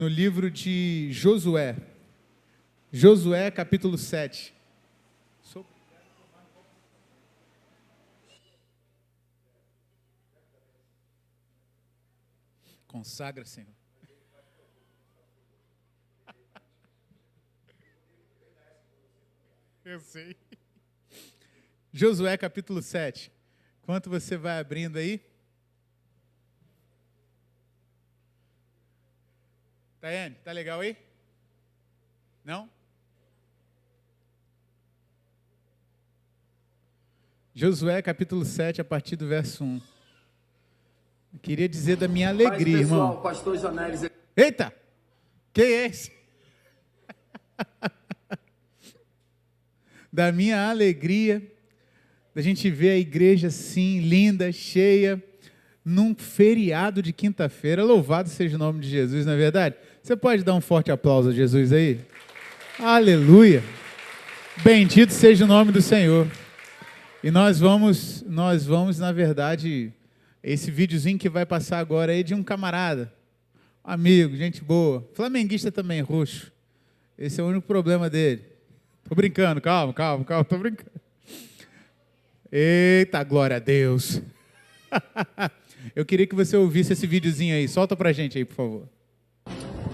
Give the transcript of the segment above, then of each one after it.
no livro de Josué. Josué, capítulo 7. Consagra, Senhor. Eu sei. Josué, capítulo 7. Enquanto você vai abrindo aí. Tayane, tá legal aí? Não? Josué, capítulo 7, a partir do verso 1. Eu queria dizer da minha alegria, Paz, pessoal, irmão. pastor Jonelis. Eita! Que é esse? Da minha alegria, da gente ver a igreja assim, linda, cheia, num feriado de quinta-feira. Louvado seja o nome de Jesus, não é verdade? Você pode dar um forte aplauso a Jesus aí? Aleluia! Bendito seja o nome do Senhor. E nós vamos, na verdade, esse videozinho que vai passar agora aí de um camarada, amigo, gente boa, flamenguista também, roxo. Esse é o único problema dele. Tô brincando, calma, tô brincando. Eita, glória a Deus. Eu queria que você ouvisse esse videozinho aí. Solta pra gente aí, por favor.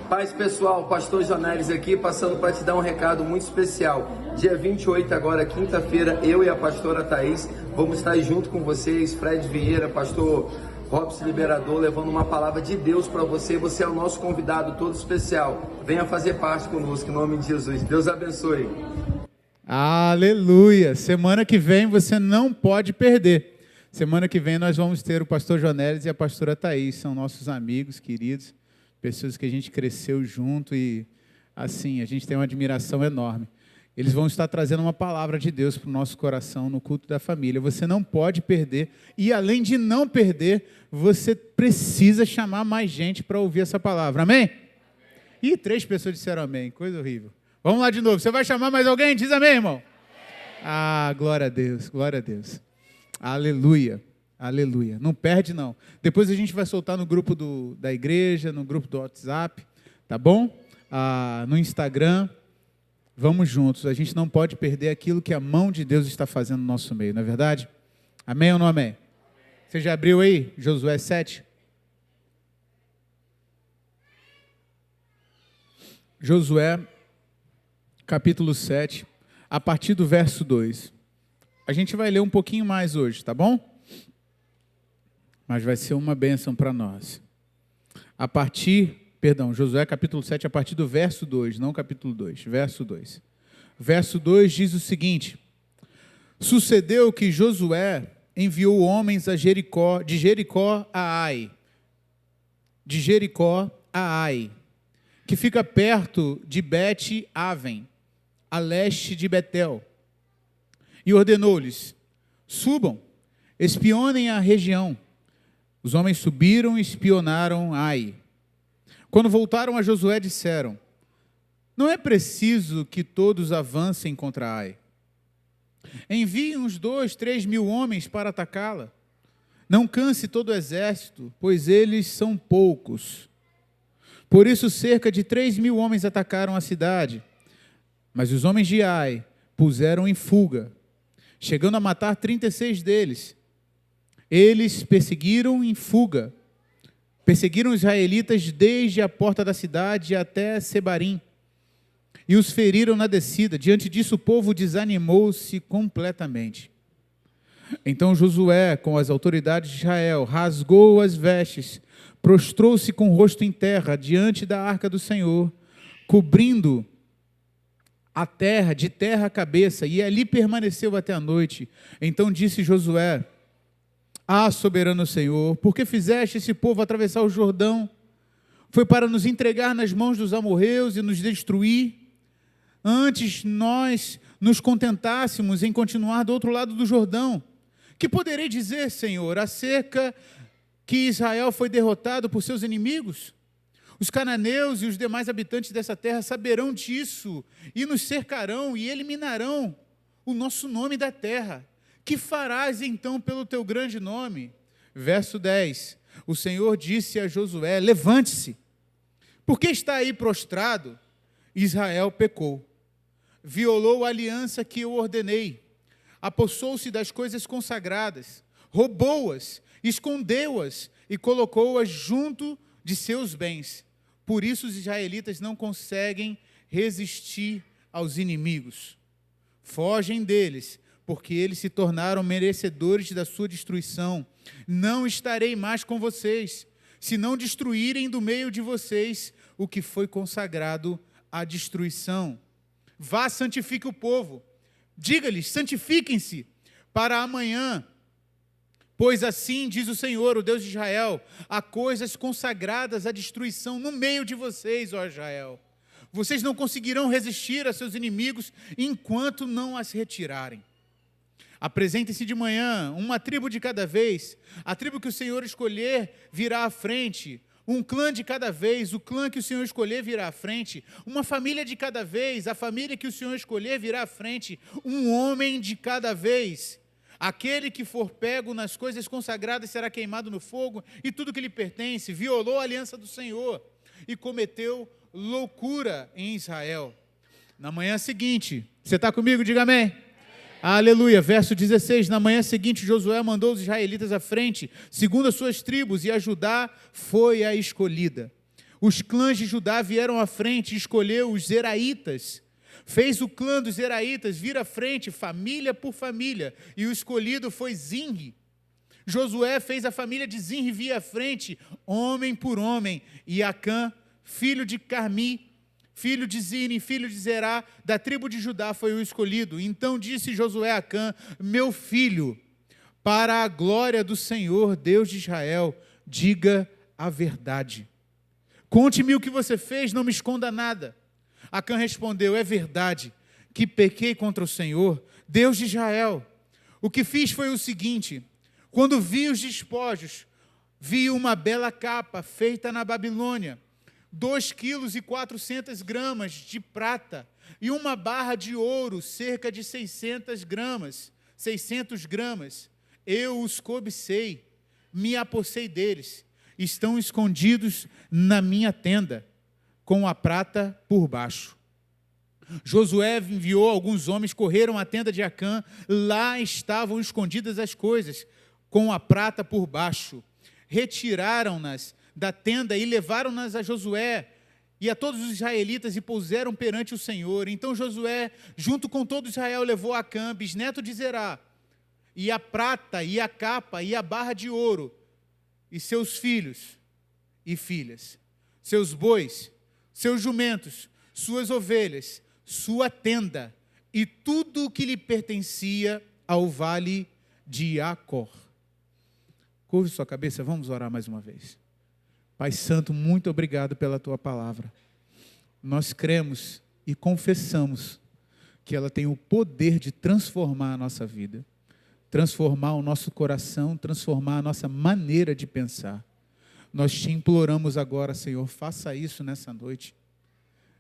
Paz, pessoal, pastor Jonelis aqui, passando para te dar um recado muito especial. Dia 28 agora, quinta-feira, eu e a pastora Thaís vamos estar junto com vocês, Fred Vieira, pastor Robson Liberador, levando uma palavra de Deus para você. Você é o nosso convidado todo especial. Venha fazer parte conosco, em nome de Jesus. Deus abençoe. Aleluia! Semana que vem você não pode perder. Semana que vem nós vamos ter o pastor Jonelis e a pastora Thaís. São nossos amigos, queridos, pessoas que a gente cresceu junto e, assim, a gente tem uma admiração enorme. Eles vão estar trazendo uma palavra de Deus para o nosso coração no culto da família. Você não pode perder. E, além de não perder, você precisa chamar mais gente para ouvir essa palavra. Amém? Ih, 3 pessoas disseram amém. Coisa horrível. Vamos lá de novo. Você vai chamar mais alguém? Diz amém, irmão. Ah, glória a Deus, glória a Deus. Aleluia, aleluia. Não perde, não. Depois a gente vai soltar no grupo da igreja, no grupo do WhatsApp, tá bom? No Instagram. Vamos juntos. A gente não pode perder aquilo que a mão de Deus está fazendo no nosso meio, não é verdade? Amém ou não amém? Você já abriu aí? Josué 7? Josué, capítulo 7, a partir do verso 2. A gente vai ler um pouquinho mais hoje, tá bom? Mas vai ser uma bênção para nós. Josué capítulo 7, a partir do verso 2, não capítulo 2, verso 2. Verso 2 diz o seguinte: Sucedeu que Josué enviou homens de Jericó a Ai, que fica perto de Bet-Aven, a leste de Betel, e ordenou-lhes: subam, espionem a região. Os homens subiram e espionaram Ai. Quando voltaram a Josué, disseram: não é preciso que todos avancem contra Ai. Enviem uns 2-3 mil homens para atacá-la. Não canse todo o exército, pois eles são poucos. Por isso, cerca de 3 mil homens atacaram a cidade. Mas os homens de Ai puseram em fuga, chegando a matar 36 deles. Eles perseguiram os israelitas desde a porta da cidade até Sebarim, e os feriram na descida. Diante disso, o povo desanimou-se completamente. Então Josué, com as autoridades de Israel, rasgou as vestes, prostrou-se com o rosto em terra diante da arca do Senhor, cobrindo a terra, de terra a cabeça, e ali permaneceu até a noite. Então disse Josué: soberano Senhor, por que fizeste esse povo atravessar o Jordão? Foi para nos entregar nas mãos dos amorreus e nos destruir? Antes nós nos contentássemos em continuar do outro lado do Jordão. Que poderei dizer, Senhor, acerca que Israel foi derrotado por seus inimigos? Os cananeus e os demais habitantes dessa terra saberão disso e nos cercarão e eliminarão o nosso nome da terra. Que farás então pelo teu grande nome? Verso 10. O Senhor disse a Josué: levante-se, Porque está aí prostrado? Israel pecou, violou a aliança que eu ordenei, apossou-se das coisas consagradas, roubou-as, escondeu-as e colocou-as junto de seus bens. Por isso os israelitas não conseguem resistir aos inimigos. Fogem deles, porque eles se tornaram merecedores da sua destruição. Não estarei mais com vocês, se não destruírem do meio de vocês o que foi consagrado à destruição. Vá, santifique o povo. Diga-lhes, santifiquem-se para amanhã. Pois assim diz o Senhor, o Deus de Israel, há coisas consagradas à destruição no meio de vocês, ó Israel. Vocês não conseguirão resistir a seus inimigos enquanto não as retirarem. Apresentem-se de manhã, uma tribo de cada vez. A tribo que o Senhor escolher virá à frente. Um clã de cada vez, o clã que o Senhor escolher virá à frente. Uma família de cada vez, a família que o Senhor escolher virá à frente. Um homem de cada vez. Aquele que for pego nas coisas consagradas será queimado no fogo, e tudo que lhe pertence. Violou a aliança do Senhor e cometeu loucura em Israel. Na manhã seguinte, você está comigo? Diga amém. Aleluia, verso 16, na manhã seguinte Josué mandou os israelitas à frente, segundo as suas tribos, e a Judá foi a escolhida. Os clãs de Judá vieram à frente e escolheu os zeraitas. Fez o clã dos zeraitas vir à frente, família por família, e o escolhido foi Zinri. Josué fez a família de Zinri vir à frente, homem por homem, e Acã, filho de Carmi, filho de Zine, filho de Zerá, da tribo de Judá, foi o escolhido. Então disse Josué a Acã, meu filho, para a glória do Senhor, Deus de Israel, diga a verdade. Conte-me o que você fez, não me esconda nada. Acã respondeu, é verdade, que pequei contra o Senhor, Deus de Israel. O que fiz foi o seguinte, quando vi os despojos, vi uma bela capa feita na Babilônia, 2,4 kg de prata e uma barra de ouro, cerca de 600 gramas. Eu os cobicei, me apossei deles, estão escondidos na minha tenda, com a prata por baixo. Josué enviou alguns homens, correram à tenda de Acã, lá estavam escondidas as coisas, com a prata por baixo. Retiraram-nas da tenda e levaram-nas a Josué e a todos os israelitas e puseram perante o Senhor. Então Josué, junto com todo Israel, levou Acã, bisneto de Zerá, e a prata, e a capa, e a barra de ouro, e seus filhos e filhas, seus bois, seus jumentos, suas ovelhas, sua tenda, e tudo o que lhe pertencia ao vale de Acor. Curve sua cabeça, vamos orar mais uma vez. Pai Santo, muito obrigado pela Tua palavra. Nós cremos e confessamos que ela tem o poder de transformar a nossa vida, transformar o nosso coração, transformar a nossa maneira de pensar. Nós te imploramos agora, Senhor, faça isso nessa noite.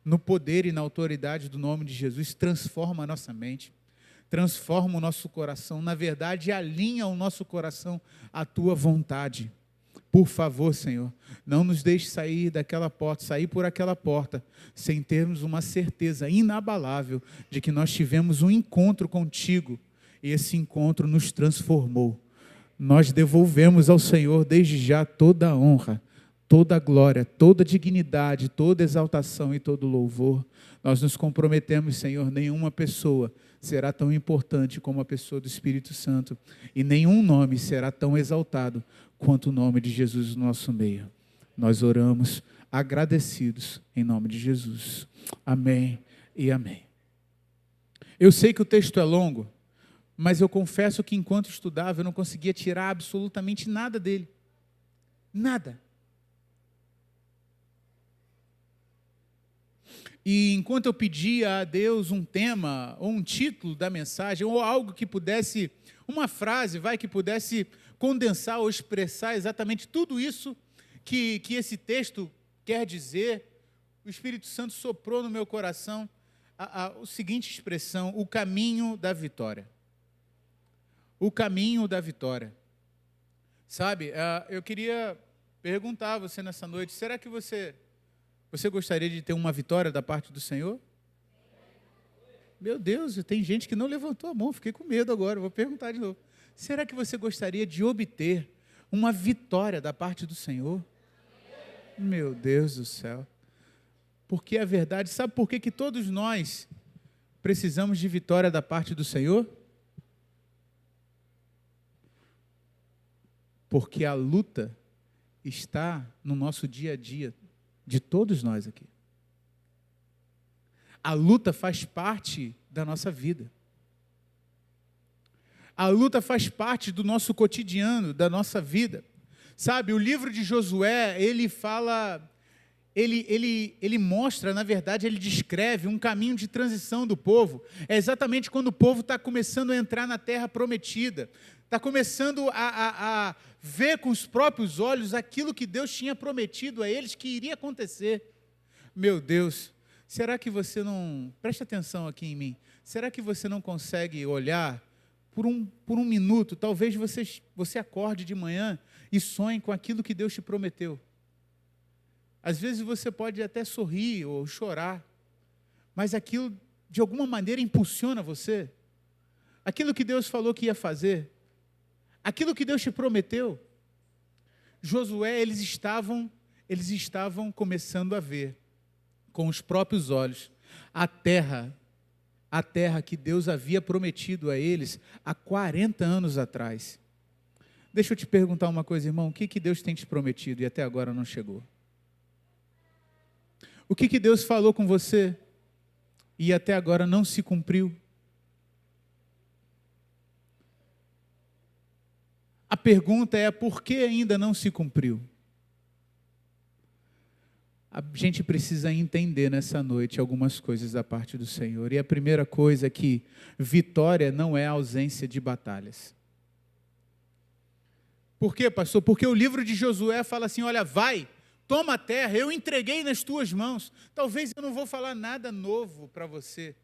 No poder e na autoridade do nome de Jesus, transforma a nossa mente, transforma o nosso coração, na verdade, alinha o nosso coração à Tua vontade. Por favor, Senhor, não nos deixe sair daquela porta, sair por aquela porta, sem termos uma certeza inabalável de que nós tivemos um encontro contigo, e esse encontro nos transformou. Nós devolvemos ao Senhor desde já toda a honra, toda a glória, toda a dignidade, toda a exaltação e todo o louvor. Nós nos comprometemos, Senhor, nenhuma pessoa será tão importante como a pessoa do Espírito Santo, e nenhum nome será tão exaltado quanto o nome de Jesus no nosso meio. Nós oramos agradecidos em nome de Jesus. Amém e amém. Eu sei que o texto é longo, mas eu confesso que enquanto estudava eu não conseguia tirar absolutamente nada dele. Nada. E enquanto eu pedia a Deus um tema, ou um título da mensagem, ou algo que pudesse, uma frase, que pudesse condensar ou expressar exatamente tudo isso que esse texto quer dizer, o Espírito Santo soprou no meu coração a seguinte expressão, o caminho da vitória. O caminho da vitória. Sabe, eu queria perguntar a você nessa noite, será que você Você gostaria de ter uma vitória da parte do Senhor? Meu Deus, tem gente que não levantou a mão, fiquei com medo agora, vou perguntar de novo. Será que você gostaria de obter uma vitória da parte do Senhor? Meu Deus do céu. Porque a verdade, sabe por que todos nós precisamos de vitória da parte do Senhor? Porque a luta está no nosso dia a dia, de todos nós aqui. A luta faz parte da nossa vida. A luta faz parte do nosso cotidiano, da nossa vida. Sabe, o livro de Josué, ele fala, ele mostra, na verdade, ele descreve um caminho de transição do povo. É exatamente quando o povo está começando a entrar na terra prometida. Está começando a ver com os próprios olhos aquilo que Deus tinha prometido a eles que iria acontecer. Meu Deus, será que você não... Preste atenção aqui em mim. Será que você não consegue olhar por um minuto? Talvez você acorde de manhã e sonhe com aquilo que Deus te prometeu. Às vezes você pode até sorrir ou chorar, mas aquilo de alguma maneira impulsiona você. Aquilo que Deus falou que ia fazer. Aquilo que Deus te prometeu. Josué, eles estavam começando a ver com os próprios olhos a terra que Deus havia prometido a eles há 40 anos atrás. Deixa eu te perguntar uma coisa, irmão, o que Deus tem te prometido e até agora não chegou? O que Deus falou com você e até agora não se cumpriu? A pergunta é, por que ainda não se cumpriu? A gente precisa entender nessa noite algumas coisas da parte do Senhor. E a primeira coisa é que vitória não é ausência de batalhas. Por quê, pastor? Porque o livro de Josué fala assim, olha, vai, toma a terra, eu entreguei nas tuas mãos. Talvez eu não vou falar nada novo para você,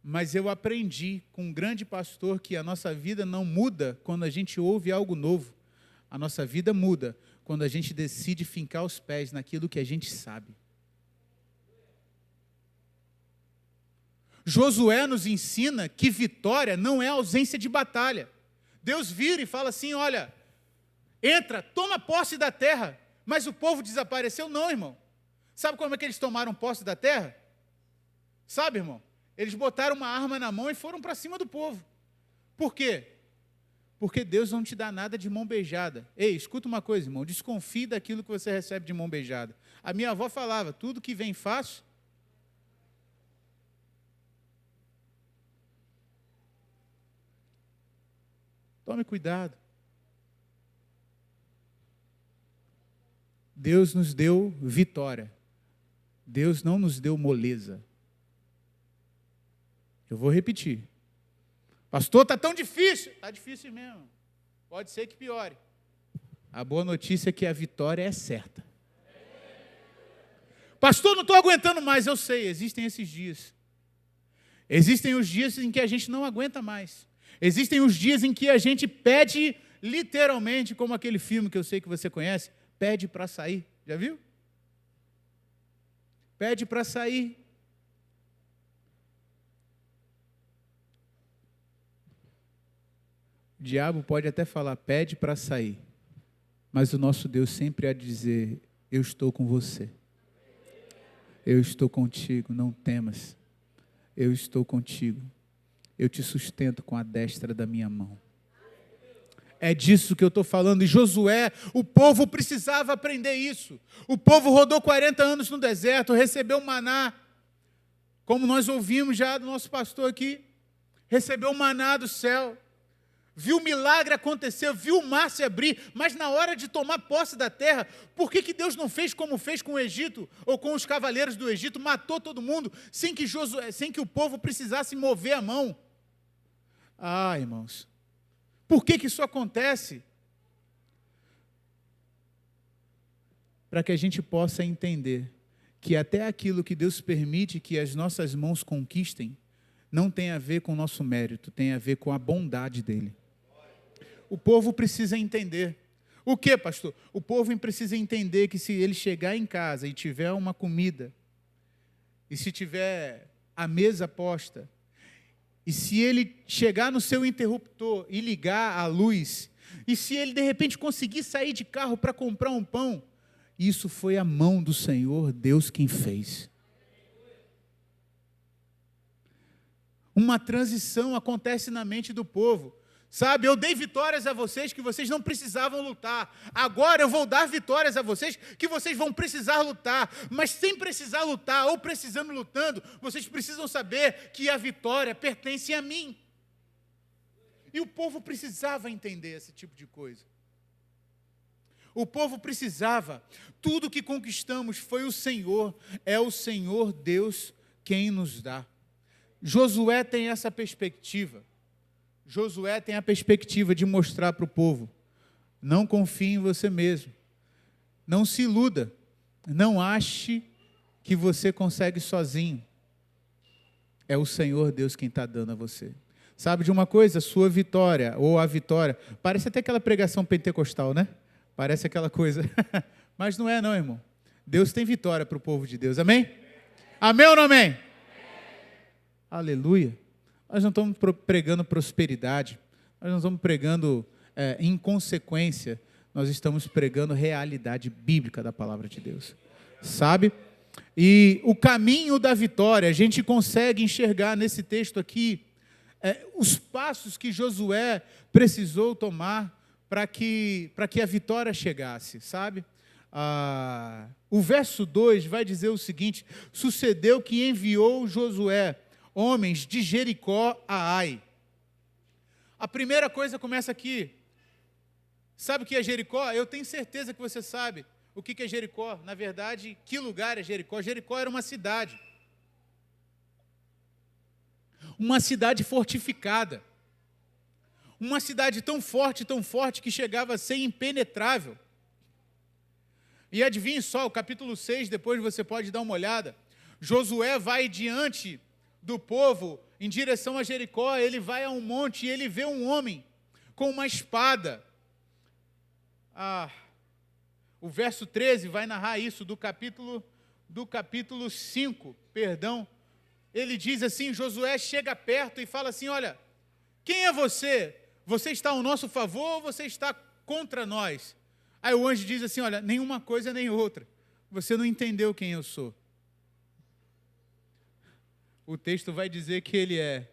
mas eu aprendi com um grande pastor que a nossa vida não muda quando a gente ouve algo novo. A nossa vida muda quando a gente decide fincar os pés naquilo que a gente sabe. Josué nos ensina que vitória não é ausência de batalha. Deus vira e fala assim, olha, entra, toma posse da terra. Mas o povo desapareceu? Não, irmão. Sabe como é que eles tomaram posse da terra? Sabe, irmão? Eles botaram uma arma na mão e foram para cima do povo. Por quê? Porque Deus não te dá nada de mão beijada. Ei, escuta uma coisa, irmão, desconfie daquilo que você recebe de mão beijada. A minha avó falava, tudo que vem fácil. Tome cuidado. Deus nos deu vitória. Deus não nos deu moleza. Eu vou repetir. Pastor, está tão difícil. Está difícil mesmo. Pode ser que piore. A boa notícia é que a vitória é certa. Pastor, não estou aguentando mais. Eu sei, existem esses dias. Existem os dias em que a gente não aguenta mais. Existem os dias em que a gente pede, literalmente, como aquele filme que eu sei que você conhece, pede para sair. Já viu? Pede para sair. O diabo pode até falar, pede para sair. Mas o nosso Deus sempre há de dizer, eu estou com você. Eu estou contigo, não temas. Eu estou contigo. Eu te sustento com a destra da minha mão. É disso que eu estou falando. E Josué, o povo precisava aprender isso. O povo rodou 40 anos no deserto, recebeu maná, como nós ouvimos já do nosso pastor aqui, recebeu maná do céu, viu o milagre acontecer, viu o mar se abrir, mas na hora de tomar posse da terra, por que Deus não fez como fez com o Egito, ou com os cavaleiros do Egito, matou todo mundo, sem que o povo precisasse mover a mão? Ah, irmãos, por que isso acontece? Para que a gente possa entender que até aquilo que Deus permite que as nossas mãos conquistem, não tem a ver com o nosso mérito, tem a ver com a bondade dele. O povo precisa entender. O que, pastor? O povo precisa entender que se ele chegar em casa e tiver uma comida, e se tiver a mesa posta, e se ele chegar no seu interruptor e ligar a luz, e se ele de repente conseguir sair de carro para comprar um pão, isso foi a mão do Senhor, Deus quem fez. Uma transição acontece na mente do povo. Sabe, eu dei vitórias a vocês que vocês não precisavam lutar. Agora eu vou dar vitórias a vocês que vocês vão precisar lutar. Mas sem precisar lutar ou precisando lutando, vocês precisam saber que a vitória pertence a mim. E o povo precisava entender esse tipo de coisa. O povo precisava. Tudo que conquistamos foi o Senhor. É o Senhor Deus quem nos dá. Josué tem essa perspectiva. Josué tem a perspectiva de mostrar para o povo: não confie em você mesmo, não se iluda, não ache que você consegue sozinho. É o Senhor Deus quem está dando a você. Sabe de uma coisa? Sua vitória, ou a vitória, parece até aquela pregação pentecostal, né? Parece aquela coisa, mas não é não, irmão. Deus tem vitória para o povo de Deus, amém? Amém ou não amém? Aleluia. Nós não estamos pregando prosperidade, nós não estamos pregando inconsequência, nós estamos pregando realidade bíblica da palavra de Deus, sabe? E o caminho da vitória, a gente consegue enxergar nesse texto aqui, os passos que Josué precisou tomar para que a vitória chegasse, sabe? O verso 2 vai dizer o seguinte: sucedeu que enviou Josué homens de Jericó a Ai. A primeira coisa começa aqui. Sabe o que é Jericó? Eu tenho certeza que você sabe o que é Jericó. Na verdade, que lugar é Jericó? Jericó era uma cidade. Uma cidade fortificada. Uma cidade tão forte que chegava a ser impenetrável. E adivinhe só, o capítulo 6, depois você pode dar uma olhada. Josué vai diante do povo em direção a Jericó, ele vai a um monte e ele vê um homem com uma espada. O verso 13 vai narrar isso do capítulo 5, perdão. Ele diz assim, Josué chega perto e fala assim: olha, quem é você? Você está ao nosso favor ou você está contra nós? Aí o anjo diz assim: olha, nenhuma coisa nem outra, você não entendeu quem eu sou. O texto vai dizer que ele é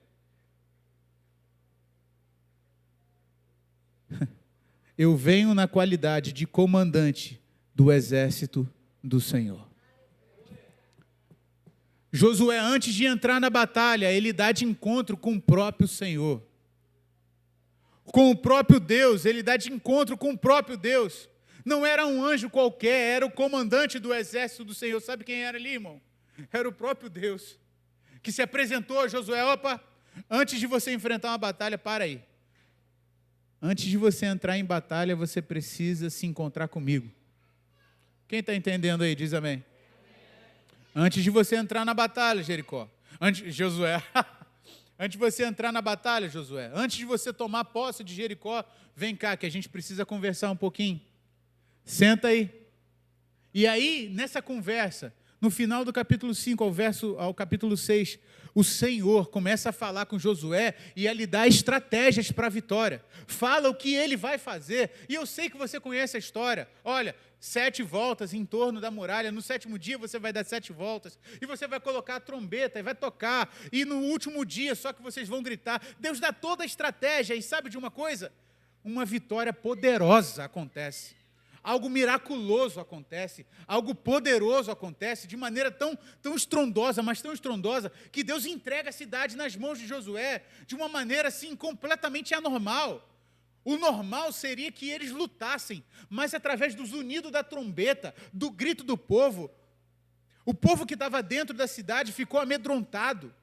eu venho na qualidade de comandante do exército do Senhor. Josué, antes de entrar na batalha, ele dá de encontro com o próprio Senhor. Com o próprio Deus, ele dá de encontro com o próprio Deus. Não era um anjo qualquer, era o comandante do exército do Senhor. Sabe quem era ali, irmão? Era o próprio Deus, que se apresentou a Josué: opa, antes de você enfrentar uma batalha, para aí. Antes de você entrar em batalha, você precisa se encontrar comigo. Quem está entendendo aí, diz amém. Antes de você entrar na batalha, Jericó. Josué. Antes de você entrar na batalha, Josué. Antes de você tomar posse de Jericó, vem cá que a gente precisa conversar um pouquinho. Senta aí. E aí, nessa conversa, no final do capítulo 5 ao capítulo 6, o Senhor começa a falar com Josué e a lhe dar estratégias para a vitória. Fala o que ele vai fazer. E eu sei que você conhece a história. Olha, 7 voltas em torno da muralha. No 7º dia você vai dar 7 voltas. E você vai colocar a trombeta e vai tocar. E no último dia só que vocês vão gritar. Deus dá toda a estratégia. E sabe de uma coisa? Uma vitória poderosa acontece. Algo miraculoso acontece, algo poderoso acontece, de maneira tão estrondosa, mas tão estrondosa, que Deus entrega a cidade nas mãos de Josué, de uma maneira assim, completamente anormal. O normal seria que eles lutassem, mas através do zunido da trombeta, do grito do povo, o povo que estava dentro da cidade ficou amedrontado.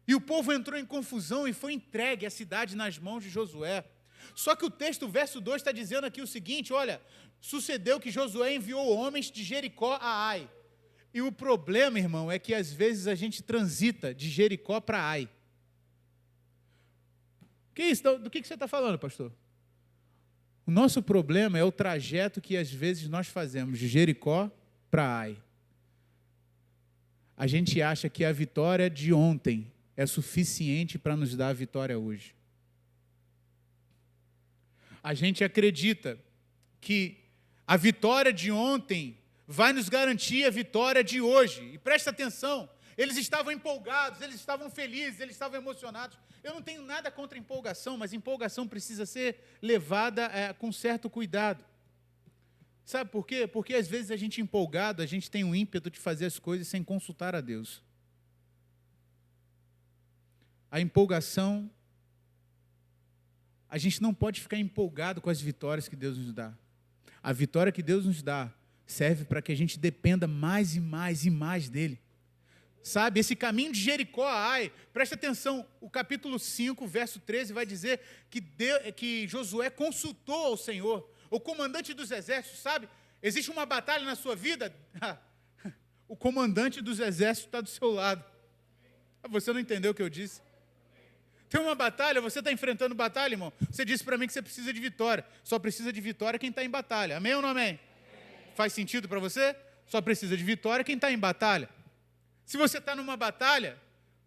E o povo entrou em confusão e foi entregue a cidade nas mãos de Josué. Só que o texto, o verso 2, está dizendo aqui o seguinte: olha, sucedeu que Josué enviou homens de Jericó a Ai. E o problema, irmão, é que às vezes a gente transita de Jericó para Ai. Que isso? Do que você está falando, pastor? O nosso problema é o trajeto que às vezes nós fazemos de Jericó para Ai. A gente acha que a vitória de ontem é suficiente para nos dar a vitória hoje. A gente acredita que a vitória de ontem vai nos garantir a vitória de hoje. E presta atenção, eles estavam empolgados, eles estavam felizes, eles estavam emocionados. Eu não tenho nada contra empolgação, mas empolgação precisa ser levada com certo cuidado. Sabe por quê? Porque às vezes a gente empolgado, a gente tem um ímpeto de fazer as coisas sem consultar a Deus. A empolgação, a gente não pode ficar empolgado com as vitórias que Deus nos dá. A vitória que Deus nos dá serve para que a gente dependa mais e mais e mais dEle. Sabe, esse caminho de Jericó a Ai, presta atenção, o capítulo 5, verso 13, vai dizer que Josué consultou ao Senhor, o comandante dos exércitos, sabe? Existe uma batalha na sua vida, o comandante dos exércitos está do seu lado. Você não entendeu o que eu disse? Tem uma batalha, você está enfrentando batalha, irmão. Você disse para mim que você precisa de vitória. Só precisa de vitória quem está em batalha. Amém ou não amém? Faz sentido para você? Só precisa de vitória quem está em batalha. Se você está numa batalha,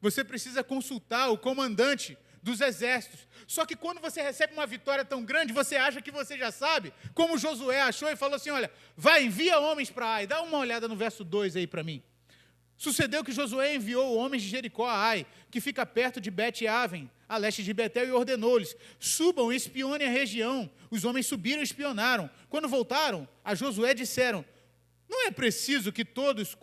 você precisa consultar o comandante dos exércitos. Só que quando você recebe uma vitória tão grande, você acha que você já sabe, como Josué achou e falou assim, olha, vai, envia homens para Ai. Dá uma olhada no verso 2 aí para mim. Sucedeu que Josué enviou homens de Jericó a Ai, que fica perto de Bet-Aven, a leste de Betel, e ordenou-lhes, subam e espionem a região. Os homens subiram e espionaram. Quando voltaram, a Josué disseram, não é preciso que todos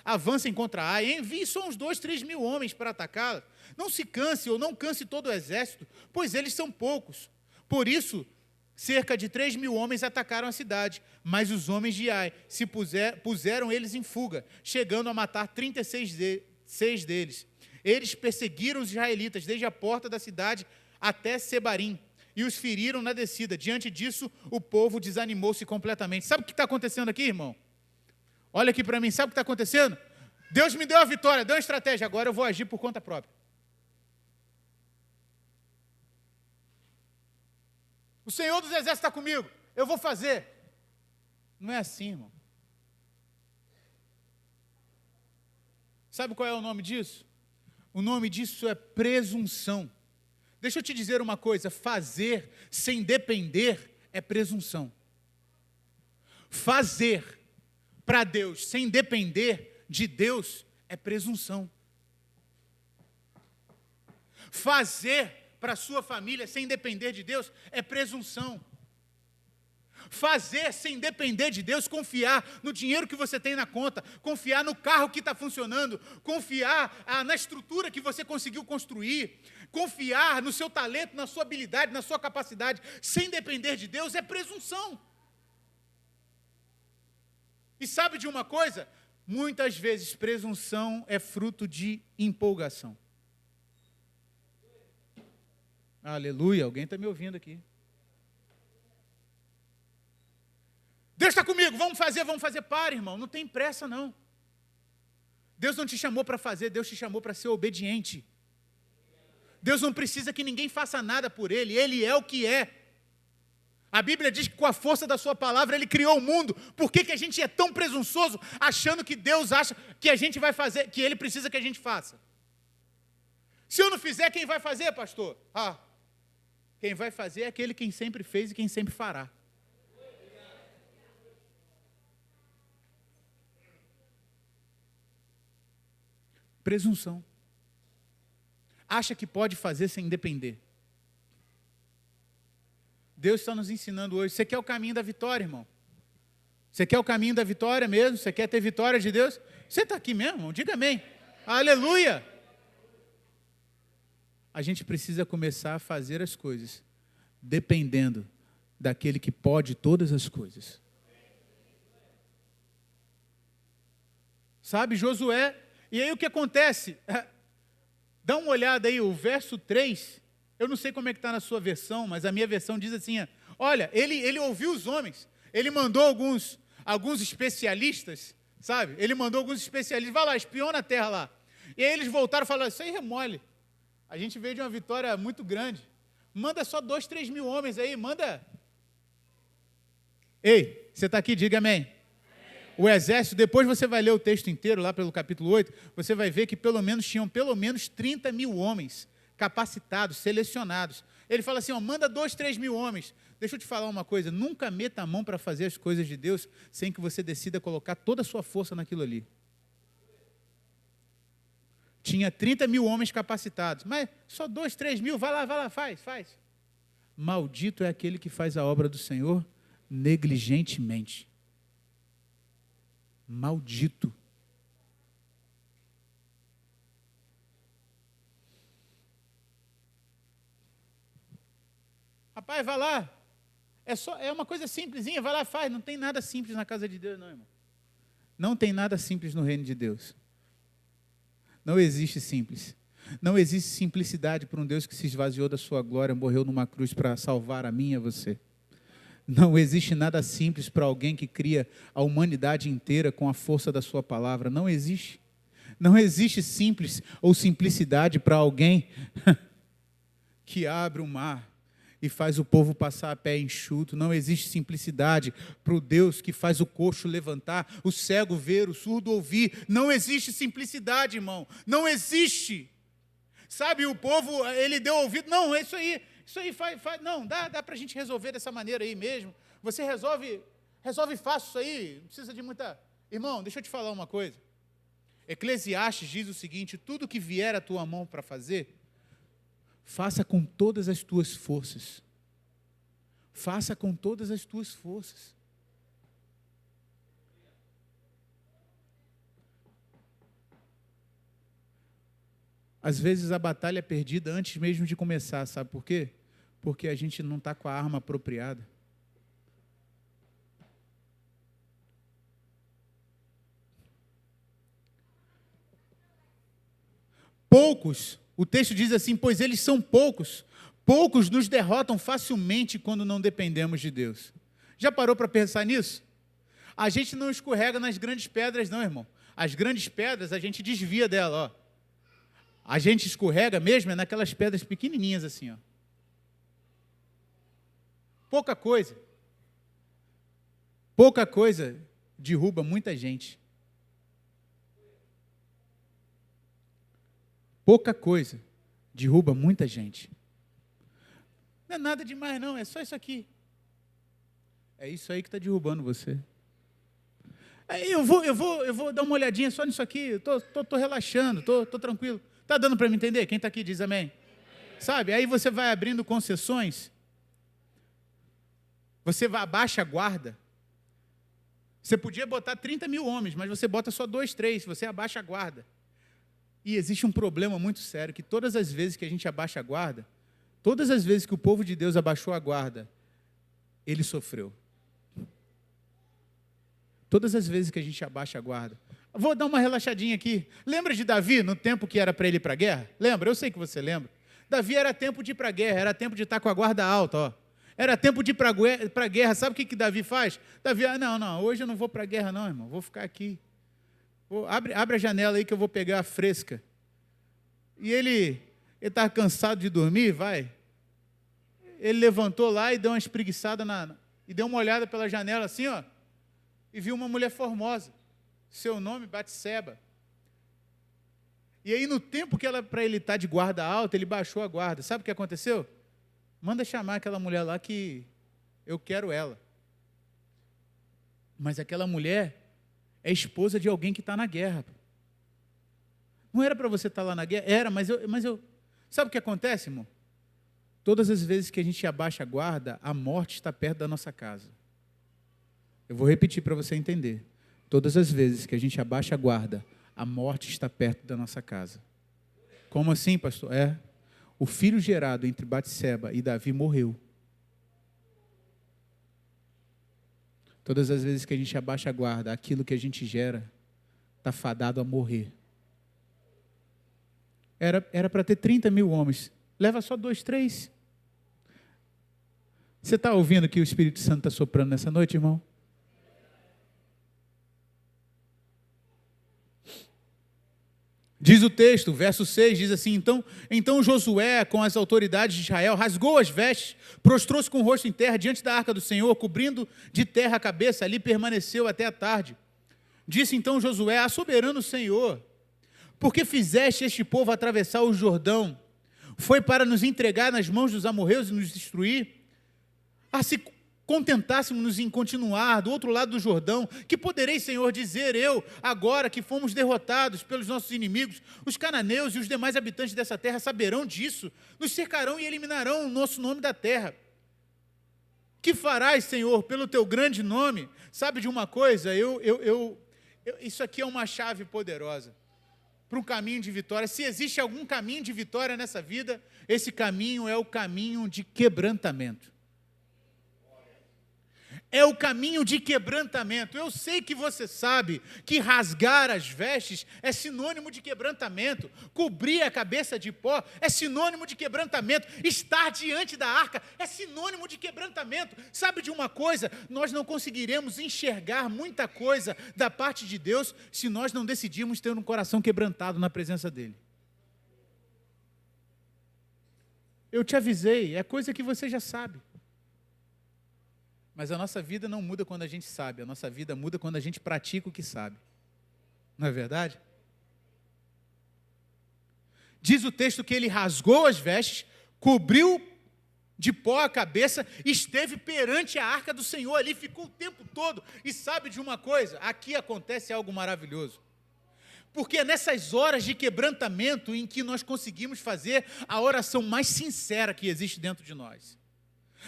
avancem contra Ai, envie só uns 2-3 mil homens para atacá-la. Não se canse ou não canse todo o exército, pois eles são poucos. Por isso, cerca de 3 mil homens atacaram a cidade, mas os homens de Ai puseram eles em fuga, chegando a matar 36 deles. Eles perseguiram os israelitas desde a porta da cidade até Sebarim e os feriram na descida. Diante disso, o povo desanimou-se completamente. Sabe o que está acontecendo aqui, irmão? Olha aqui para mim, sabe o que está acontecendo? Deus me deu a vitória, deu uma estratégia, agora eu vou agir por conta própria. O Senhor dos Exércitos está comigo, eu vou fazer. Não é assim, irmão. Sabe qual é o nome disso? O nome disso é presunção. Deixa eu te dizer uma coisa, fazer sem depender é presunção. Fazer para Deus sem depender de Deus é presunção. Fazer para a sua família sem depender de Deus é presunção. Fazer sem depender de Deus, confiar no dinheiro que você tem na conta, confiar no carro que está funcionando, confiar na estrutura que você conseguiu construir, confiar no seu talento, na sua habilidade, na sua capacidade, sem depender de Deus, é presunção. E sabe de uma coisa? Muitas vezes presunção é fruto de empolgação. Aleluia, alguém está me ouvindo aqui. Deus está comigo, vamos fazer, para, irmão, não tem pressa não. Deus não te chamou para fazer, Deus te chamou para ser obediente. Deus não precisa que ninguém faça nada por Ele, Ele é o que é. A Bíblia diz que com a força da sua palavra Ele criou o mundo. Por que a gente é tão presunçoso, achando que Deus acha que a gente vai fazer, que Ele precisa que a gente faça? Se eu não fizer, quem vai fazer, pastor? Quem vai fazer é aquele quem sempre fez e quem sempre fará. Presunção. Acha que pode fazer sem depender. Deus está nos ensinando hoje. Você quer o caminho da vitória, irmão? Você quer o caminho da vitória mesmo? Você quer ter vitória de Deus? Você está aqui mesmo, irmão? Diga amém. Aleluia! A gente precisa começar a fazer as coisas dependendo daquele que pode todas as coisas. Sabe, Josué? E aí o que acontece? Dá uma olhada aí, o verso 3, eu não sei como é que está na sua versão, mas a minha versão diz assim, olha, ele ouviu os homens, ele mandou alguns especialistas, sabe? Ele mandou alguns especialistas, vai lá, espiona a terra lá. E aí eles voltaram e falaram, isso aí é mole. A gente veio de uma vitória muito grande, manda só 2, 3 mil homens aí, manda. Ei, você está aqui, diga amém. O exército, depois você vai ler o texto inteiro, lá pelo capítulo 8, você vai ver que tinham pelo menos 30 mil homens capacitados, selecionados. Ele fala assim, manda 2, 3 mil homens. Deixa eu te falar uma coisa, nunca meta a mão para fazer as coisas de Deus sem que você decida colocar toda a sua força naquilo ali. Tinha 30 mil homens capacitados, mas só 2, 3 mil, vai lá, faz. Maldito é aquele que faz a obra do Senhor negligentemente. Maldito. Rapaz, vai lá. É uma coisa simplesinha, vai lá, faz. Não tem nada simples na casa de Deus, não, irmão. Não tem nada simples no reino de Deus. Não existe simples. Não existe simplicidade para um Deus que se esvaziou da sua glória, morreu numa cruz para salvar a mim e a você. Não existe nada simples para alguém que cria a humanidade inteira com a força da sua palavra. Não existe. Não existe simples ou simplicidade para alguém que abre o mar e faz o povo passar a pé enxuto. Não existe simplicidade para o Deus que faz o coxo levantar, o cego ver, o surdo ouvir. Não existe simplicidade, irmão. Não existe. Sabe, o povo, ele deu ouvido. Não, é isso aí. Isso aí faz. Não, dá para a gente resolver dessa maneira aí mesmo. Você resolve fácil isso aí. Não precisa de muita... Irmão, deixa eu te falar uma coisa. Eclesiastes diz o seguinte: tudo que vier à tua mão para fazer, faça com todas as tuas forças. Faça com todas as tuas forças. Às vezes a batalha é perdida antes mesmo de começar, sabe por quê? Porque a gente não está com a arma apropriada. Poucos, o texto diz assim, pois eles são poucos. Poucos nos derrotam facilmente quando não dependemos de Deus. Já parou para pensar nisso? A gente não escorrega nas grandes pedras não, irmão. As grandes pedras a gente desvia dela, ó. A gente escorrega mesmo naquelas pedras pequenininhas assim, ó. Pouca coisa derruba muita gente. Pouca coisa derruba muita gente. Não é nada demais não, é só isso aqui. É isso aí que está derrubando você. Aí eu vou dar uma olhadinha só nisso aqui, estou relaxando, estou tranquilo. Está dando para me entender? Quem está aqui diz amém. Sabe, aí você vai abrindo concessões, você abaixa a guarda. Você podia botar 30 mil homens, mas você bota só 2, 3, você abaixa a guarda. E existe um problema muito sério, que todas as vezes que a gente abaixa a guarda, todas as vezes que o povo de Deus abaixou a guarda, ele sofreu. Todas as vezes que a gente abaixa a guarda. Vou dar uma relaxadinha aqui. Lembra de Davi, no tempo que era para ele ir para a guerra? Lembra? Eu sei que você lembra. Davi era tempo de ir para a guerra, era tempo de estar com a guarda alta, ó. Era tempo de ir para a guerra. Sabe o que Davi faz? Davi, não, hoje eu não vou para a guerra não, irmão, vou ficar aqui. Abre a janela aí que eu vou pegar a fresca. E ele estava cansado de dormir, vai. Ele levantou lá e deu uma espreguiçada e deu uma olhada pela janela assim, ó, e viu uma mulher formosa. Seu nome, Batseba. E aí, no tempo que para ele estar de guarda alta, ele baixou a guarda. Sabe o que aconteceu? Manda chamar aquela mulher lá que eu quero ela. Mas aquela mulher é esposa de alguém que está na guerra. Não era para você estar lá na guerra? Era, mas eu... Sabe o que acontece, irmão? Todas as vezes que a gente abaixa a guarda, a morte está perto da nossa casa. Eu vou repetir para você entender. Todas as vezes que a gente abaixa a guarda, a morte está perto da nossa casa. Como assim, pastor? O filho gerado entre Batseba e Davi morreu. Todas as vezes que a gente abaixa a guarda, aquilo que a gente gera está fadado a morrer. Era para ter 30 mil homens. Leva só 2, 3. Você está ouvindo que o Espírito Santo está soprando nessa noite, irmão? Diz o texto, verso 6, diz assim, então Josué, com as autoridades de Israel, rasgou as vestes, prostrou-se com o rosto em terra diante da arca do Senhor, cobrindo de terra a cabeça, ali permaneceu até a tarde. Disse então Josué, a soberano Senhor, por que fizeste este povo atravessar o Jordão? Foi para nos entregar nas mãos dos amorreus e nos destruir? Se contentássemos em continuar do outro lado do Jordão, que poderei, Senhor, dizer eu, agora que fomos derrotados pelos nossos inimigos, os cananeus e os demais habitantes dessa terra saberão disso, nos cercarão e eliminarão o nosso nome da terra. Que farás, Senhor, pelo teu grande nome? Sabe de uma coisa? Isso aqui é uma chave poderosa para um caminho de vitória. Se existe algum caminho de vitória nessa vida, esse caminho é o caminho de quebrantamento. É o caminho de quebrantamento. Eu sei que você sabe que rasgar as vestes é sinônimo de quebrantamento. Cobrir a cabeça de pó é sinônimo de quebrantamento. Estar diante da arca é sinônimo de quebrantamento. Sabe de uma coisa? Nós não conseguiremos enxergar muita coisa da parte de Deus se nós não decidirmos ter um coração quebrantado na presença dEle. Eu te avisei, é coisa que você já sabe. Mas a nossa vida não muda quando a gente sabe, a nossa vida muda quando a gente pratica o que sabe. Não é verdade? Diz o texto que ele rasgou as vestes, cobriu de pó a cabeça, esteve perante a arca do Senhor ali, ficou o tempo todo. E sabe de uma coisa? Aqui acontece algo maravilhoso. Porque é nessas horas de quebrantamento em que nós conseguimos fazer a oração mais sincera que existe dentro de nós.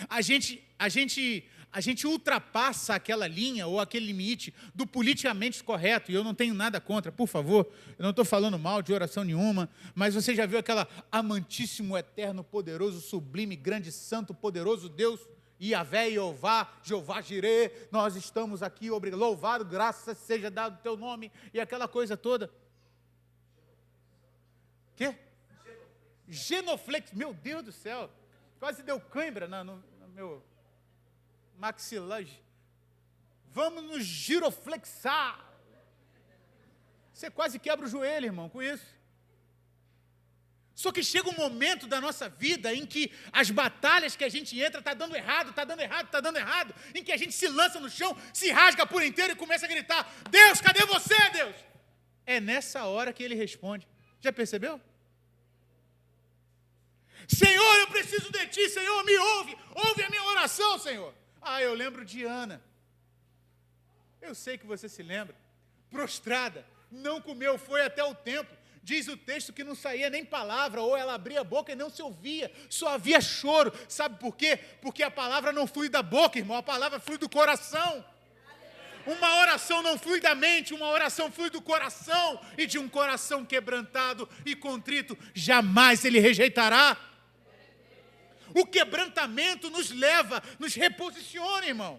A gente ultrapassa aquela linha ou aquele limite do politicamente correto, e eu não tenho nada contra, por favor, eu não estou falando mal de oração nenhuma, mas você já viu aquela amantíssimo, eterno, poderoso, sublime, grande, santo, poderoso Deus, Yahvé, Jeová Jirê, nós estamos aqui, louvado, graças seja dado o teu nome, e aquela coisa toda. Quê? Genoflex, meu Deus do céu, quase deu cãibra no meu maxilar. Vamos nos giroflexar. Você quase quebra o joelho, irmão, com isso. Só que chega um momento da nossa vida em que as batalhas que a gente entra, está dando errado, em que a gente se lança no chão, se rasga por inteiro e começa a gritar, Deus, cadê você, Deus? É nessa hora que ele responde. Já percebeu? Senhor, eu preciso de ti, Senhor, me ouve a minha oração, Senhor. Eu lembro de Ana, eu sei que você se lembra, prostrada, não comeu, foi até o templo, diz o texto que não saía nem palavra, ou ela abria a boca e não se ouvia, só havia choro, sabe por quê? Porque a palavra não flui da boca, irmão, a palavra flui do coração. Uma oração não flui da mente, uma oração flui do coração, e de um coração quebrantado e contrito, jamais ele rejeitará. O quebrantamento nos leva, nos reposiciona, irmão.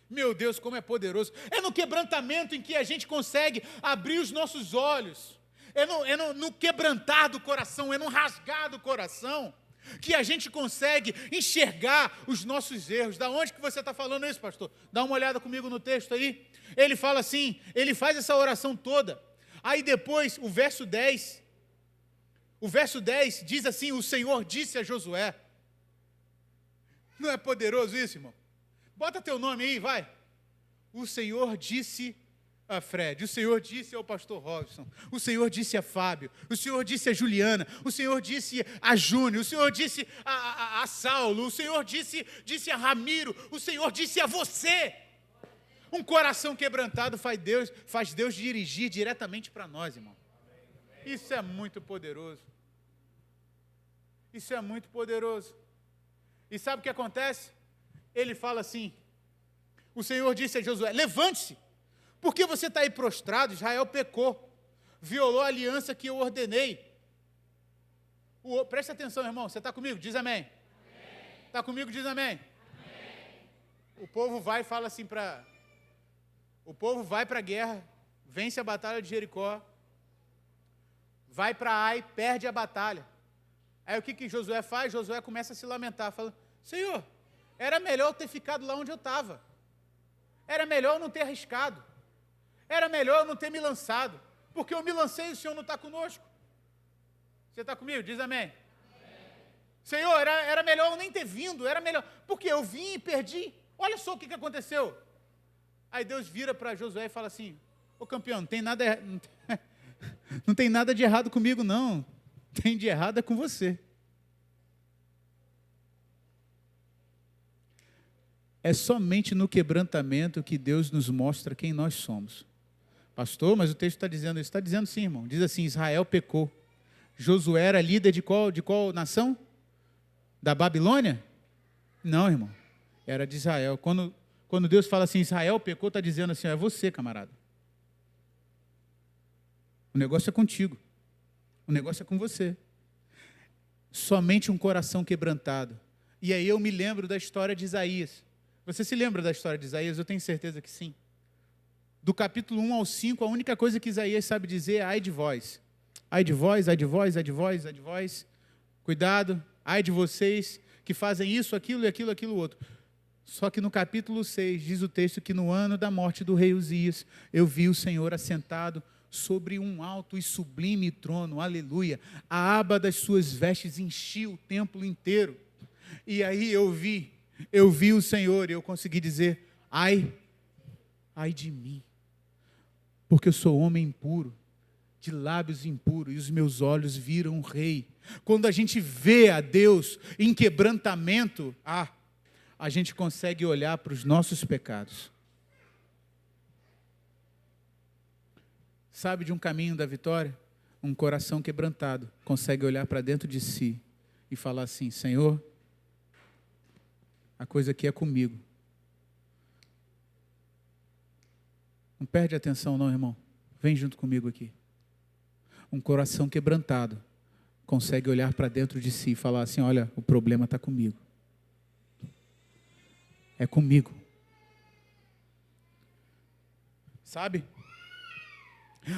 Meu Deus, como é poderoso. É no quebrantamento em que a gente consegue abrir os nossos olhos. É no quebrantar do coração, é no rasgar do coração, que a gente consegue enxergar os nossos erros. Da onde que você está falando isso, pastor? Dá uma olhada comigo no texto aí. Ele fala assim, ele faz essa oração toda. Aí depois, o verso 10 diz assim, o Senhor disse a Josué. Não é poderoso isso, irmão? Bota teu nome aí, vai. O Senhor disse a Fred, o Senhor disse ao pastor Robson, o Senhor disse a Fábio, o Senhor disse a Juliana, o Senhor disse a Júnior, o Senhor disse a Saulo, o Senhor disse a Ramiro, o Senhor disse a você. Um coração quebrantado faz Deus dirigir diretamente para nós, irmão. Isso é muito poderoso. Isso é muito poderoso. E sabe o que acontece? Ele fala assim, o Senhor disse a Josué, levante-se, porque você está aí prostrado, Israel pecou, violou a aliança que eu ordenei. Presta atenção, irmão, você está comigo? Diz amém. Está comigo? Diz amém. Amém. O povo vai e fala assim o povo vai para a guerra, vence a batalha de Jericó, vai para Ai, perde a batalha. Aí o que Josué faz? Josué começa a se lamentar, fala, Senhor, era melhor eu ter ficado lá onde eu estava. Era melhor eu não ter arriscado. Era melhor eu não ter me lançado. Porque eu me lancei e o Senhor não está conosco. Você está comigo? Diz amém. Senhor, era melhor eu nem ter vindo, era melhor. Porque eu vim e perdi. Olha só o que aconteceu. Aí Deus vira para Josué e fala assim: ô campeão, não tem nada, não tem nada de errado comigo, não. Tem de errado é com você. É somente no quebrantamento que Deus nos mostra quem nós somos. Pastor, mas o texto está dizendo isso. Está dizendo sim, irmão. Diz assim: Israel pecou. Josué era líder de qual nação? Da Babilônia? Não, irmão. Era de Israel. Quando Deus fala assim, Israel pecou, está dizendo assim: é você, camarada. O negócio é contigo. O negócio é com você. Somente um coração quebrantado. E aí eu me lembro da história de Isaías. Você se lembra da história de Isaías? Eu tenho certeza que sim. Do capítulo 1 ao 5, a única coisa que Isaías sabe dizer é ai de vós. Ai de vós, ai de vós, ai de vós, ai de vós. Cuidado, ai de vocês que fazem isso, aquilo e aquilo, aquilo outro. Só que no capítulo 6, diz o texto que no ano da morte do rei Uzias, eu vi o Senhor assentado sobre um alto e sublime trono, aleluia. A aba das suas vestes enchia o templo inteiro. E aí eu vi o Senhor e eu consegui dizer, ai de mim, porque eu sou homem impuro, de lábios impuros, e os meus olhos viram o rei. Quando a gente vê a Deus em quebrantamento, a gente consegue olhar para os nossos pecados. Sabe de um caminho da vitória? Um coração quebrantado consegue olhar para dentro de si e falar assim: Senhor, a coisa aqui é comigo. Não perde atenção não, irmão. Vem junto comigo aqui. Um coração quebrantado consegue olhar para dentro de si e falar assim: olha, o problema está comigo. É comigo. Sabe?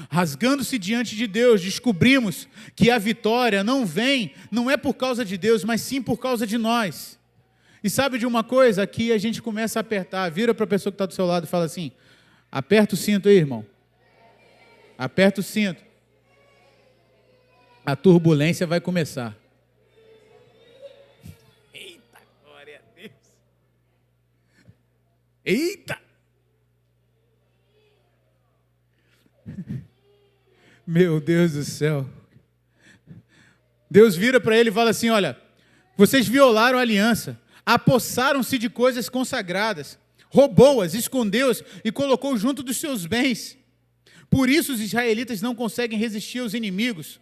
Rasgando-se diante de Deus, descobrimos que a vitória não é por causa de Deus, mas sim por causa de nós. E sabe de uma coisa? Aqui a gente começa a apertar. Vira para a pessoa que está do seu lado e fala assim: aperta o cinto aí, irmão. Aperta o cinto. A turbulência vai começar. Eita, glória a Deus. Eita. Meu Deus do céu. Deus vira para ele e fala assim: olha, vocês violaram a aliança, apossaram-se de coisas consagradas, roubou-as, escondeu-as e colocou junto dos seus bens. Por isso os israelitas não conseguem resistir aos inimigos.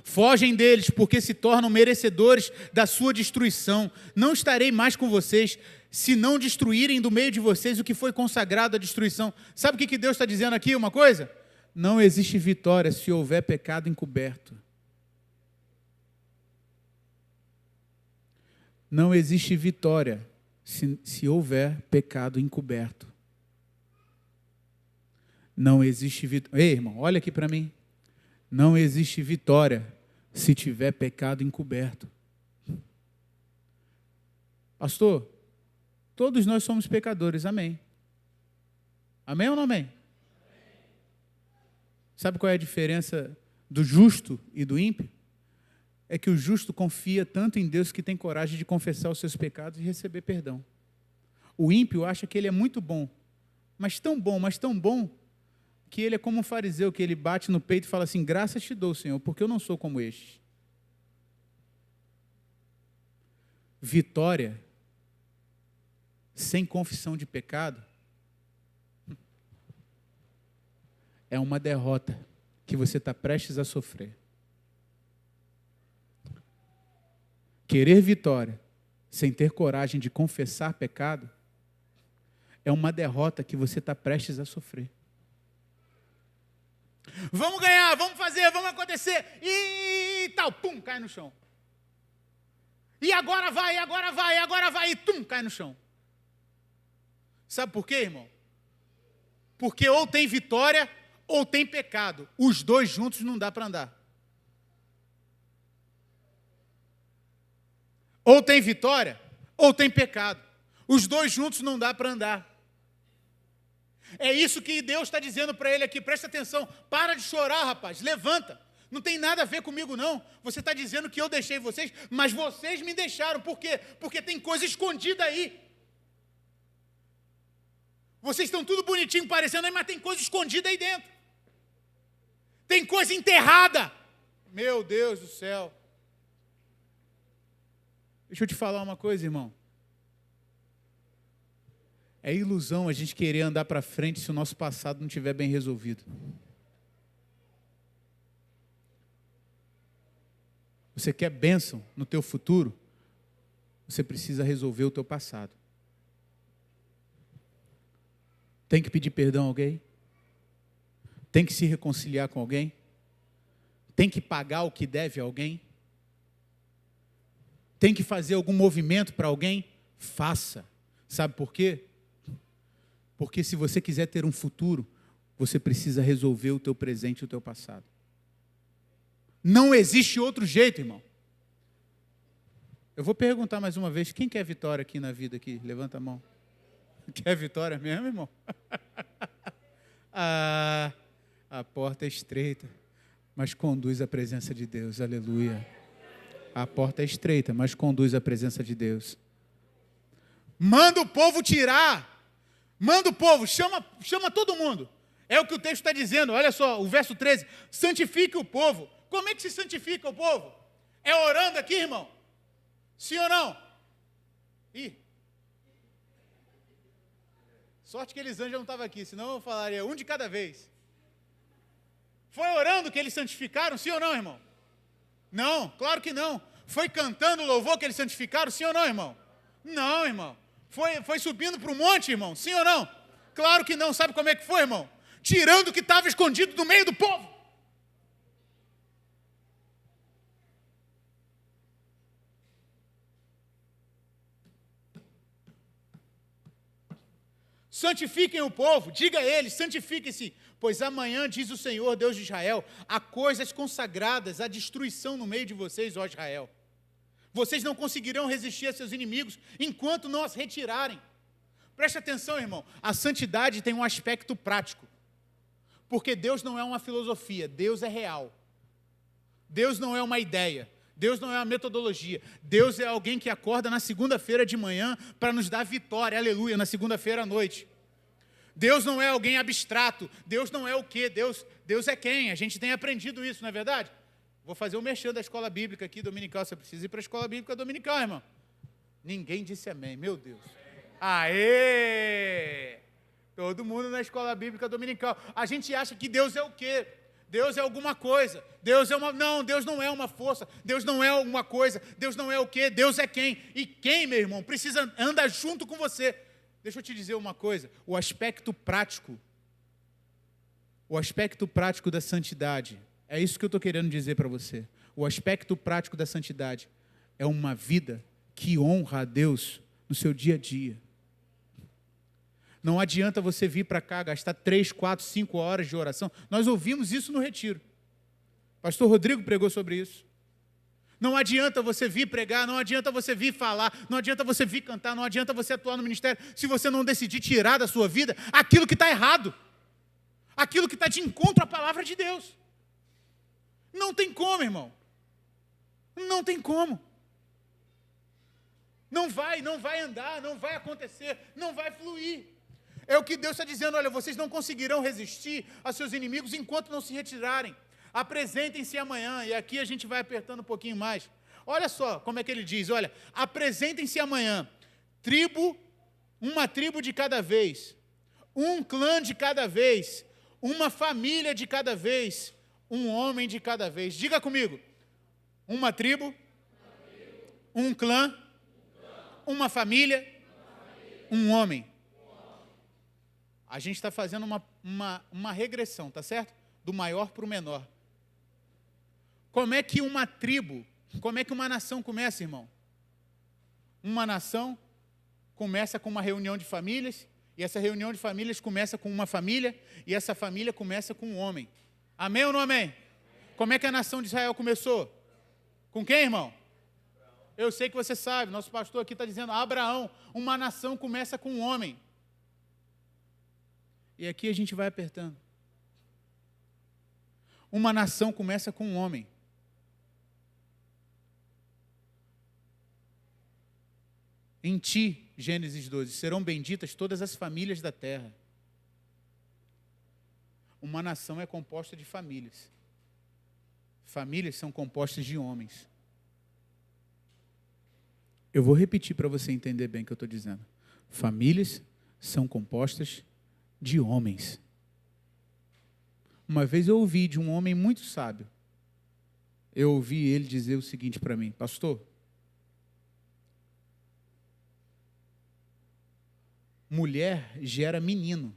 Fogem deles, porque se tornam merecedores da sua destruição. Não estarei mais com vocês, se não destruírem do meio de vocês o que foi consagrado à destruição. Sabe o que Deus está dizendo aqui? Uma coisa? Não existe vitória se houver pecado encoberto. Não existe vitória se houver pecado encoberto. Não existe vitória. Ei, irmão, olha aqui para mim. Não existe vitória se tiver pecado encoberto. Pastor, todos nós somos pecadores, amém. Amém ou não amém? Sabe qual é a diferença do justo e do ímpio? É que o justo confia tanto em Deus que tem coragem de confessar os seus pecados e receber perdão. O ímpio acha que ele é muito bom, mas tão bom, que ele é como um fariseu, que ele bate no peito e fala assim: graças te dou, Senhor, porque eu não sou como este. Vitória sem confissão de pecado é uma derrota que você está prestes a sofrer. Querer vitória sem ter coragem de confessar pecado é uma derrota que você está prestes a sofrer. Vamos ganhar, vamos fazer, vamos acontecer, e tal, pum, cai no chão. E agora vai, e tum, cai no chão. Sabe por quê, irmão? Porque ou tem vitória, ou tem pecado. Os dois juntos não dá para andar. Ou tem vitória, ou tem pecado. Os dois juntos não dá para andar. É isso que Deus está dizendo para ele aqui, presta atenção, para de chorar, rapaz, levanta. Não tem nada a ver comigo, não. Você está dizendo que eu deixei vocês, mas vocês me deixaram. Por quê? Porque tem coisa escondida aí. Vocês estão tudo bonitinho parecendo aí, mas tem coisa escondida aí dentro. Tem coisa enterrada. Meu Deus do céu. Deixa eu te falar uma coisa, irmão. É ilusão a gente querer andar para frente se o nosso passado não estiver bem resolvido. Você quer bênção no teu futuro? Você precisa resolver o teu passado. Tem que pedir perdão a alguém? Tem que se reconciliar com alguém? Tem que pagar o que deve a alguém? Tem que fazer algum movimento para alguém? Faça. Sabe por quê? Porque se você quiser ter um futuro, você precisa resolver o teu presente e o teu passado. Não existe outro jeito, irmão. Eu vou perguntar mais uma vez, quem quer vitória aqui na vida? Aqui? Levanta a mão. Quer vitória mesmo, irmão? A porta é estreita, mas conduz à presença de Deus. Aleluia. A porta é estreita, mas conduz à presença de Deus. Manda o povo tirar. Manda o povo, chama todo mundo. É o que o texto está dizendo. Olha só, o verso 13. Santifique o povo. Como é que se santifica o povo? É orando aqui, irmão? Sim ou não? Ih. Sorte que Elisângela não estava aqui, senão eu falaria um de cada vez. Foi orando que eles santificaram, sim ou não, irmão? Não, claro que não. Foi cantando louvor que eles santificaram, sim ou não, irmão? Não, irmão. Foi subindo para o monte, irmão, sim ou não? Claro que não. Sabe como é que foi, irmão? Tirando o que estava escondido do meio do povo. Santifiquem o povo, diga a eles, santifiquem-se, pois amanhã, diz o Senhor, Deus de Israel, há coisas consagradas, há destruição no meio de vocês, ó Israel. Vocês não conseguirão resistir a seus inimigos enquanto não as retirarem. Preste atenção, irmão, a santidade tem um aspecto prático, porque Deus não é uma filosofia, Deus é real. Deus não é uma ideia. Deus não é uma metodologia. Deus é alguém que acorda na segunda-feira de manhã para nos dar vitória, aleluia, na segunda-feira à noite. Deus não é alguém abstrato. Deus não é o quê? Deus é quem? A gente tem aprendido isso, não é verdade? Vou fazer o merchan da escola bíblica aqui, dominical. Você precisa ir para a escola bíblica dominical, irmão. Ninguém disse amém, meu Deus. Aê! Todo mundo na escola bíblica dominical. A gente acha que Deus é o quê? Deus é alguma coisa, Deus é uma... Não, Deus não é uma força, Deus não é alguma coisa, Deus não é o quê? Deus é quem? E quem, meu irmão, precisa andar junto com você. Deixa eu te dizer uma coisa, o aspecto prático da santidade, é isso que eu estou querendo dizer para você. O aspecto prático da santidade é uma vida que honra a Deus no seu dia a dia. Não adianta você vir para cá, gastar 3, 4, 5 horas de oração. Nós ouvimos isso no retiro. Pastor Rodrigo pregou sobre isso. Não adianta você vir pregar, não adianta você vir falar, não adianta você vir cantar, não adianta você atuar no ministério, se você não decidir tirar da sua vida aquilo que está errado. Aquilo que está de encontro à palavra de Deus. Não tem como, irmão. Não tem como. Não vai andar, não vai acontecer, não vai fluir. É o que Deus está dizendo, olha, vocês não conseguirão resistir a seus inimigos enquanto não se retirarem. Apresentem-se amanhã, e aqui a gente vai apertando um pouquinho mais. Olha só como é que ele diz, olha, apresentem-se amanhã, uma tribo de cada vez, um clã de cada vez, uma família de cada vez, um homem de cada vez. Diga comigo, uma tribo, um clã, uma família, um homem. A gente está fazendo uma regressão, tá certo? Do maior para o menor. Como é que uma tribo, como é que uma nação começa, irmão? Uma nação começa com uma reunião de famílias, e essa reunião de famílias começa com uma família, e essa família começa com um homem. Amém ou não amém? Como é que a nação de Israel começou? Com quem, irmão? Eu sei que você sabe, nosso pastor aqui está dizendo, Abraão, uma nação começa com um homem. E aqui a gente vai apertando. Uma nação começa com um homem. Em ti, Gênesis 12, serão benditas todas as famílias da terra. Uma nação é composta de famílias. Famílias são compostas de homens. Eu vou repetir para você entender bem o que eu estou dizendo. Famílias são compostas de homens. Uma vez eu ouvi de um homem muito sábio. Eu ouvi ele dizer o seguinte para mim: pastor, mulher gera menino.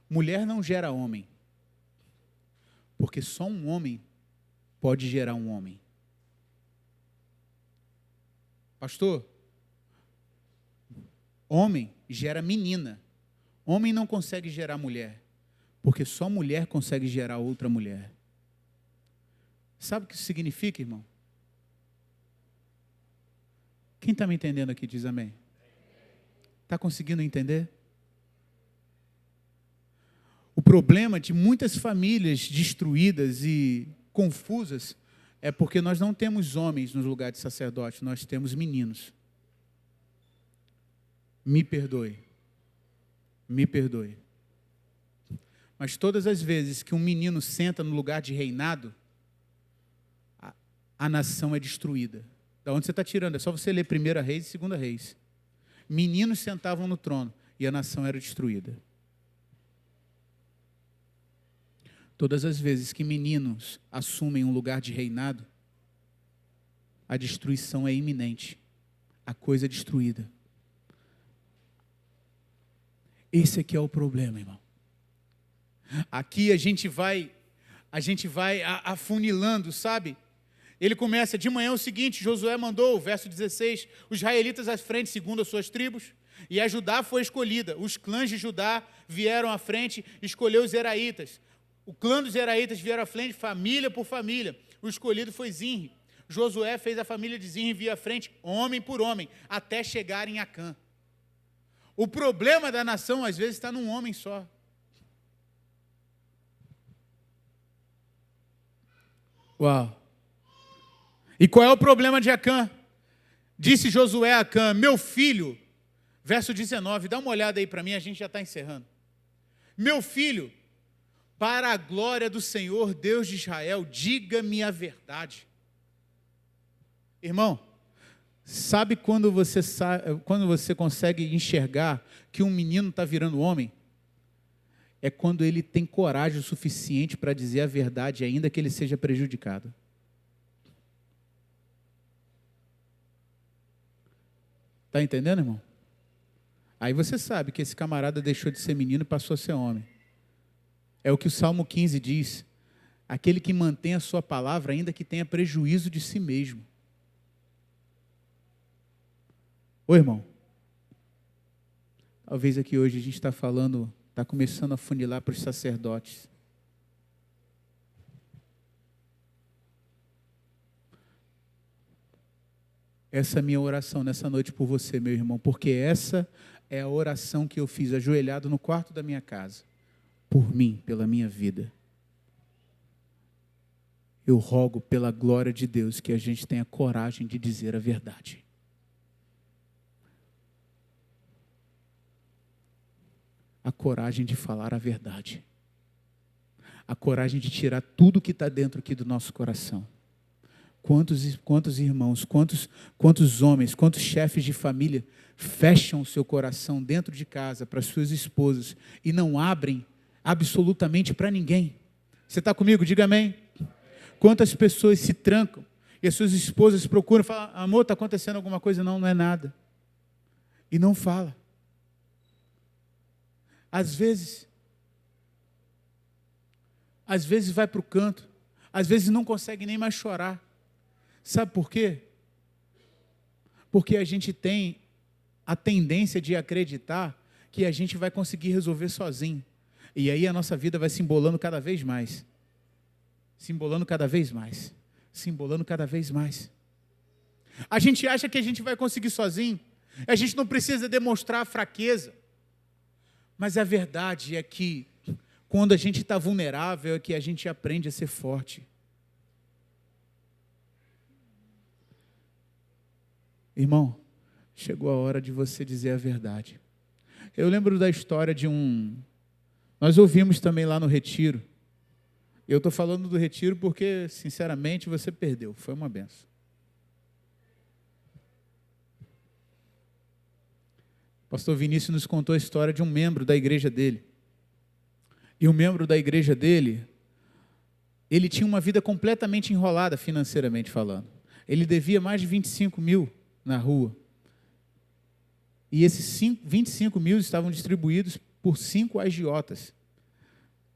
Mulher não gera homem. Porque só um homem pode gerar um homem. Pastor, homem gera menina. Homem não consegue gerar mulher, porque só mulher consegue gerar outra mulher. Sabe o que isso significa, irmão? Quem está me entendendo aqui diz amém. Está conseguindo entender? O problema de muitas famílias destruídas e confusas é porque nós não temos homens no lugar de sacerdote, nós temos meninos. Me perdoe. Me perdoe. Mas todas as vezes que um menino senta no lugar de reinado, a nação é destruída. Da onde você está tirando? É só você ler 1 Reis e 2 Reis. Meninos sentavam no trono e a nação era destruída. Todas as vezes que meninos assumem um lugar de reinado, a destruição é iminente. A coisa é destruída. Esse aqui é o problema, irmão. Aqui a gente vai afunilando, sabe? Ele começa, de manhã é o seguinte, Josué mandou, verso 16, os israelitas à frente, segundo as suas tribos, e a Judá foi escolhida. Os clãs de Judá vieram à frente, escolheu os Zeraitas. O clã dos Zeraitas vieram à frente, família por família. O escolhido foi Zinri. Josué fez a família de Zinri vir à frente, homem por homem, até chegarem a Acã. O problema da nação, às vezes, está num homem só. Uau! E qual é o problema de Acã? Disse Josué a Acã, meu filho, verso 19, dá uma olhada aí para mim, a gente já está encerrando. Meu filho, para a glória do Senhor, Deus de Israel, diga-me a verdade. Irmão, sabe quando você consegue enxergar que um menino está virando homem? É quando ele tem coragem o suficiente para dizer a verdade, ainda que ele seja prejudicado. Está entendendo, irmão? Aí você sabe que esse camarada deixou de ser menino e passou a ser homem. É o que o Salmo 15 diz. Aquele que mantém a sua palavra, ainda que tenha prejuízo de si mesmo. Ô irmão, talvez aqui hoje a gente está falando, está começando a funilar para os sacerdotes. Essa é a minha oração nessa noite por você, meu irmão, porque essa é a oração que eu fiz ajoelhado no quarto da minha casa, por mim, pela minha vida. Eu rogo pela glória de Deus que a gente tenha coragem de dizer a verdade. A coragem de falar a verdade. A coragem de tirar tudo que está dentro aqui do nosso coração. Quantos irmãos, quantos homens, quantos chefes de família fecham o seu coração dentro de casa para suas esposas e não abrem absolutamente para ninguém? Você está comigo? Diga amém. Quantas pessoas se trancam e as suas esposas procuram falar, amor, está acontecendo alguma coisa? Não, não é nada. E não fala. Às vezes vai para o canto, às vezes não consegue nem mais chorar. Sabe por quê? Porque a gente tem a tendência de acreditar que a gente vai conseguir resolver sozinho. E aí a nossa vida vai se embolando cada vez mais. Se embolando cada vez mais. Se embolando cada vez mais. A gente acha que a gente vai conseguir sozinho. A gente não precisa demonstrar fraqueza. Mas a verdade é que, quando a gente está vulnerável, é que a gente aprende a ser forte. Irmão, chegou a hora de você dizer a verdade. Eu lembro da história de nós ouvimos também lá no retiro. Eu estou falando do retiro porque, sinceramente, você perdeu. Foi uma benção. O pastor Vinícius nos contou a história de um membro da igreja dele. E o membro da igreja dele, ele tinha uma vida completamente enrolada financeiramente falando. Ele devia mais de 25 mil na rua. E esses 25 mil estavam distribuídos por 5 agiotas.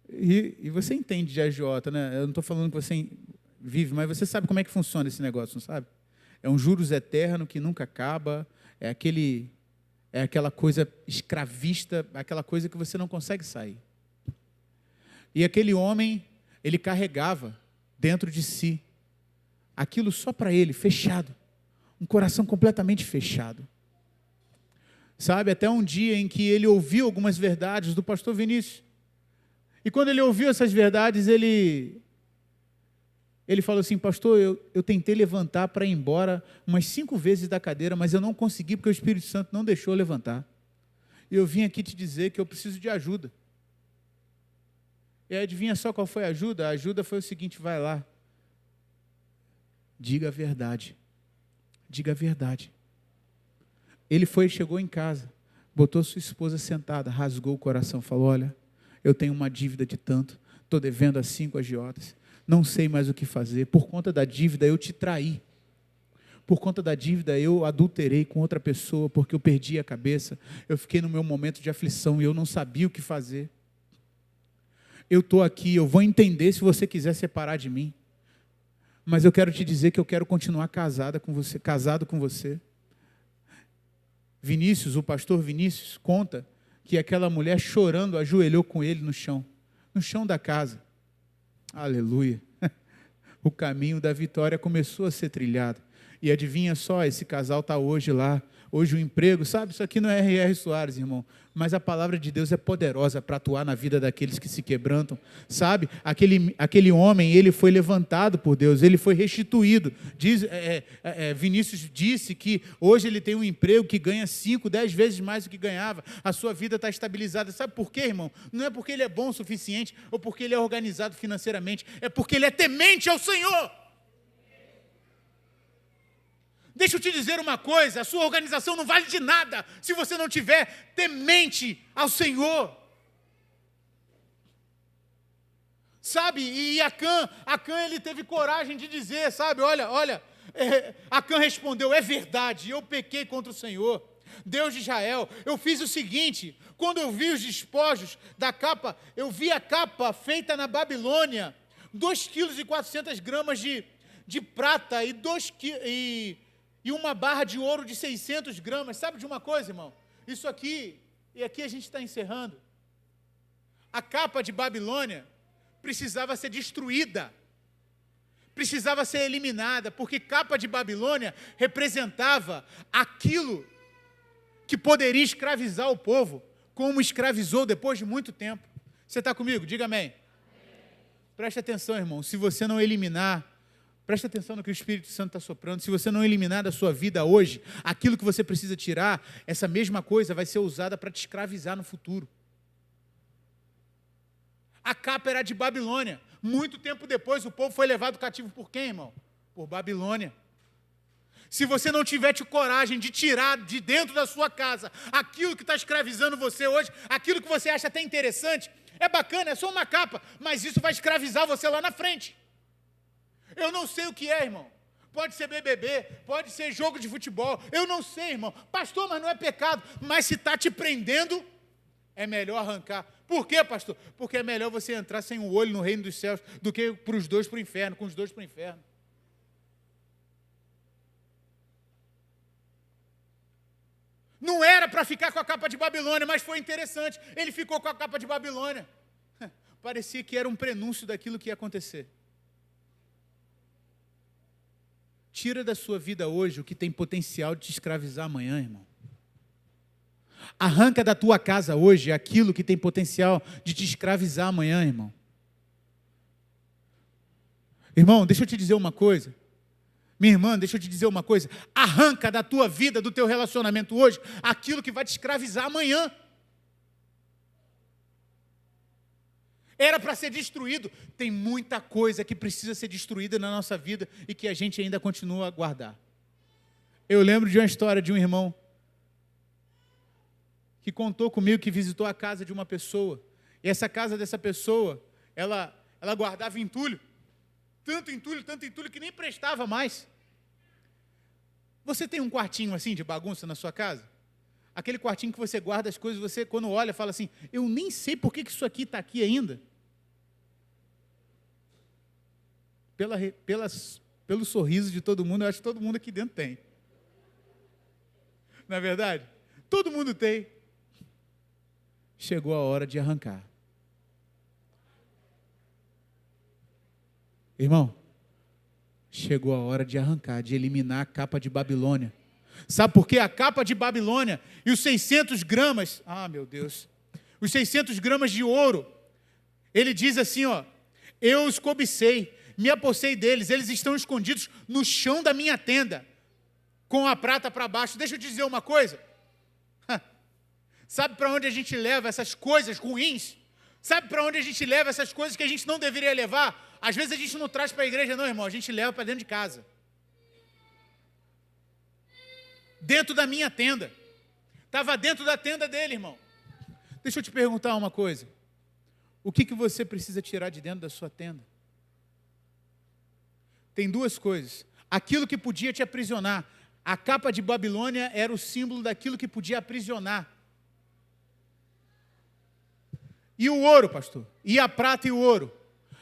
E você entende de agiota, né? Eu não estou falando que você vive, mas você sabe como é que funciona esse negócio, não sabe? É um juros eterno que nunca acaba, é aquela coisa escravista, aquela coisa que você não consegue sair. E aquele homem, ele carregava dentro de si aquilo só para ele, fechado. Um coração completamente fechado. Sabe, até um dia em que ele ouviu algumas verdades do pastor Vinícius. E quando ele ouviu essas verdades, ele falou assim: pastor, eu tentei levantar para ir embora umas 5 vezes da cadeira, mas eu não consegui porque o Espírito Santo não deixou eu levantar. E eu vim aqui te dizer que eu preciso de ajuda. E adivinha só qual foi a ajuda? A ajuda foi o seguinte: vai lá, diga a verdade. Diga a verdade. Ele chegou em casa, botou sua esposa sentada, rasgou o coração, falou: olha, eu tenho uma dívida de tanto, estou devendo a 5 agiotas, não sei mais o que fazer, por conta da dívida eu te traí, por conta da dívida eu adulterei com outra pessoa, porque eu perdi a cabeça, eu fiquei no meu momento de aflição e eu não sabia o que fazer. Eu estou aqui, eu vou entender se você quiser separar de mim, mas eu quero te dizer que eu quero continuar casado com você. Vinícius, o pastor Vinícius, conta que aquela mulher chorando ajoelhou com ele no chão da casa. Aleluia! O caminho da vitória começou a ser trilhado. E adivinha só, esse casal está hoje lá. Hoje o emprego, sabe, isso aqui não é R.R. Soares, irmão, mas a palavra de Deus é poderosa para atuar na vida daqueles que se quebrantam, sabe, aquele homem, ele foi levantado por Deus, ele foi restituído. Vinícius disse que hoje ele tem um emprego que ganha 5, 10 vezes mais do que ganhava, a sua vida está estabilizada. Sabe por quê, irmão? Não é porque ele é bom o suficiente, ou porque ele é organizado financeiramente, é porque ele é temente ao Senhor. Deixa eu te dizer uma coisa, a sua organização não vale de nada se você não tiver temente ao Senhor. Sabe, e Acã ele teve coragem de dizer, sabe, olha, Acã respondeu: é verdade, eu pequei contra o Senhor, Deus de Israel, eu fiz o seguinte, quando eu vi os despojos da capa, eu vi a capa feita na Babilônia, 2,4 kg de prata e uma barra de ouro de 600 gramas. Sabe de uma coisa, irmão? Isso aqui, e aqui a gente está encerrando. A capa de Babilônia precisava ser destruída, precisava ser eliminada, porque capa de Babilônia representava aquilo que poderia escravizar o povo, como escravizou depois de muito tempo. Você está comigo? Diga amém. Preste atenção, irmão, se você não eliminar, preste atenção no que o Espírito Santo está soprando. Se você não eliminar da sua vida hoje aquilo que você precisa tirar, essa mesma coisa vai ser usada para te escravizar no futuro. A capa era de Babilônia. Muito tempo depois, o povo foi levado cativo por quem, irmão? Por Babilônia. Se você não tiver coragem de tirar de dentro da sua casa aquilo que está escravizando você hoje, aquilo que você acha até interessante, é bacana, é só uma capa, mas isso vai escravizar você lá na frente. Eu não sei o que é, irmão. Pode ser BBB, pode ser jogo de futebol. Eu não sei, irmão. Pastor, mas não é pecado. Mas se está te prendendo, é melhor arrancar. Por quê, pastor? Porque é melhor você entrar sem um olho no reino dos céus do que com os dois para o inferno. Não era para ficar com a capa de Babilônia, mas foi interessante. Ele ficou com a capa de Babilônia. Parecia que era um prenúncio daquilo que ia acontecer. Tira da sua vida hoje o que tem potencial de te escravizar amanhã, irmão. Arranca da tua casa hoje aquilo que tem potencial de te escravizar amanhã, irmão. Irmão, deixa eu te dizer uma coisa. Minha irmã, deixa eu te dizer uma coisa. Arranca da tua vida, do teu relacionamento hoje, aquilo que vai te escravizar amanhã. Era para ser destruído. Tem muita coisa que precisa ser destruída na nossa vida e que a gente ainda continua a guardar. Eu lembro de uma história de um irmão que contou comigo que visitou a casa de uma pessoa. E essa casa dessa pessoa, ela guardava entulho. Tanto entulho que nem prestava mais. Você tem um quartinho assim de bagunça na sua casa? Aquele quartinho que você guarda as coisas, você quando olha fala assim, eu nem sei por que isso aqui está aqui ainda. Pelo sorriso de todo mundo, eu acho que todo mundo aqui dentro tem. Não é verdade? Todo mundo tem. Chegou a hora de arrancar. Irmão, chegou a hora de arrancar, de eliminar a capa de Babilônia. Sabe por quê? A capa de Babilônia e os 600 gramas, meu Deus, os 600 gramas de ouro, ele diz assim, eu os cobicei, me apossei deles, eles estão escondidos no chão da minha tenda, com a prata para baixo. Deixa eu te dizer uma coisa, sabe para onde a gente leva essas coisas ruins? Sabe para onde a gente leva essas coisas que a gente não deveria levar? Às vezes a gente não traz para a igreja não, irmão, a gente leva para dentro de casa. Dentro da minha tenda. Estava dentro da tenda dele, irmão. Deixa eu te perguntar uma coisa. O que você precisa tirar de dentro da sua tenda? Tem duas coisas. Aquilo que podia te aprisionar. A capa de Babilônia era o símbolo daquilo que podia aprisionar. E o ouro, pastor? E a prata e o ouro?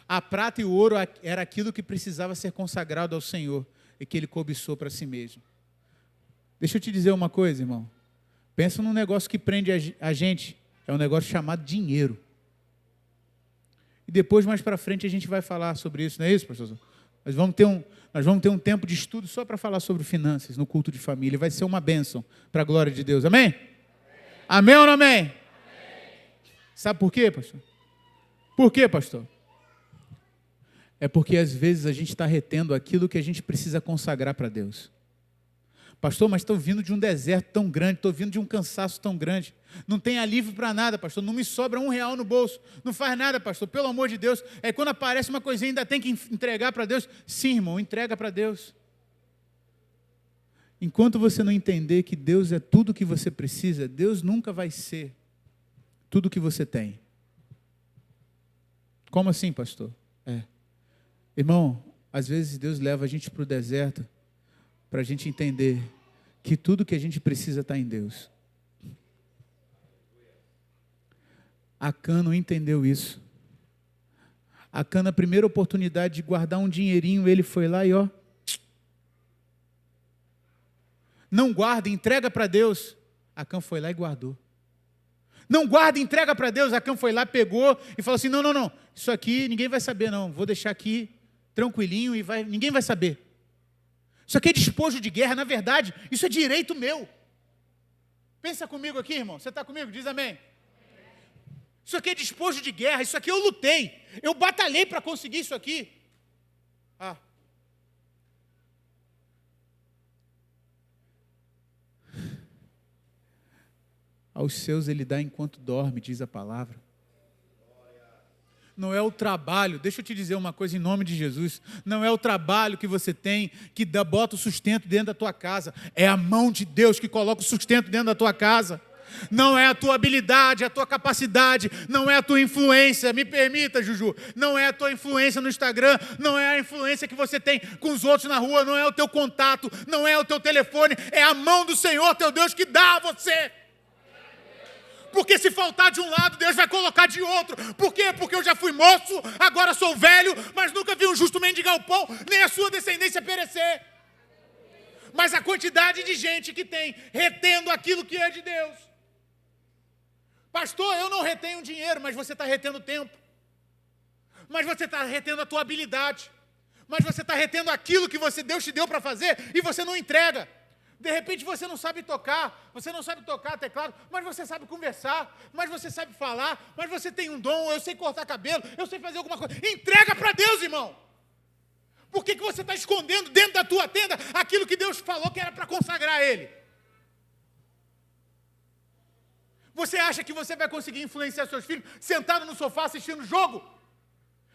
A prata e o ouro era aquilo que precisava ser consagrado ao Senhor e que Ele cobiçou para si mesmo. Deixa eu te dizer uma coisa, irmão. Pensa num negócio que prende a gente. É um negócio chamado dinheiro. E depois, mais para frente, a gente vai falar sobre isso. Não é isso, pastor? Nós vamos ter um tempo de estudo só para falar sobre finanças no culto de família. Vai ser uma bênção para a glória de Deus. Amém? Amém ou não amém? Amém. Sabe por quê, pastor? Por quê, pastor? É porque às vezes a gente está retendo aquilo que a gente precisa consagrar para Deus. Pastor, mas estou vindo de um deserto tão grande, estou vindo de um cansaço tão grande. Não tem alívio para nada, pastor. Não me sobra R$1 no bolso. Não faz nada, pastor. Pelo amor de Deus. É quando aparece uma coisinha, ainda tem que entregar para Deus. Sim, irmão, entrega para Deus. Enquanto você não entender que Deus é tudo o que você precisa, Deus nunca vai ser tudo o que você tem. Como assim, pastor? Irmão, às vezes Deus leva a gente para o deserto para a gente entender que tudo que a gente precisa está em Deus. Acã não entendeu isso. Acã, na primeira oportunidade de guardar um dinheirinho, ele foi lá e não guarda, entrega para Deus. Acã foi lá e guardou. Não guarda, entrega para Deus. Acã foi lá, pegou e falou assim, não, isso aqui ninguém vai saber não, vou deixar aqui tranquilinho e ninguém vai saber. Isso aqui é despojo de guerra, na verdade, isso é direito meu. Pensa comigo aqui, irmão, você está comigo? Diz amém. Isso aqui é despojo de guerra, isso aqui eu lutei, eu batalhei para conseguir isso aqui. Aos seus ele dá enquanto dorme, diz a palavra. Não é o trabalho, deixa eu te dizer uma coisa em nome de Jesus, não é o trabalho que você tem que bota o sustento dentro da tua casa, é a mão de Deus que coloca o sustento dentro da tua casa. Não é a tua habilidade, a tua capacidade, não é a tua influência, me permita, Juju, não é a tua influência no Instagram, não é a influência que você tem com os outros na rua, não é o teu contato, não é o teu telefone, é a mão do Senhor, teu Deus, que dá a você. Porque se faltar de um lado, Deus vai colocar de outro. Por quê? Porque eu já fui moço, agora sou velho, mas nunca vi um justo mendigar o pão, nem a sua descendência perecer. Mas a quantidade de gente que tem retendo aquilo que é de Deus. Pastor, eu não retenho dinheiro, mas você está retendo tempo. Mas você está retendo a tua habilidade. Mas você está retendo aquilo que Deus te deu para fazer e você não entrega. De repente você não sabe tocar teclado, mas você sabe conversar, mas você sabe falar, mas você tem um dom, eu sei cortar cabelo, eu sei fazer alguma coisa. Entrega para Deus, irmão. Por que você está escondendo dentro da tua tenda aquilo que Deus falou que era para consagrar Ele? Você acha que você vai conseguir influenciar seus filhos sentado no sofá assistindo jogo?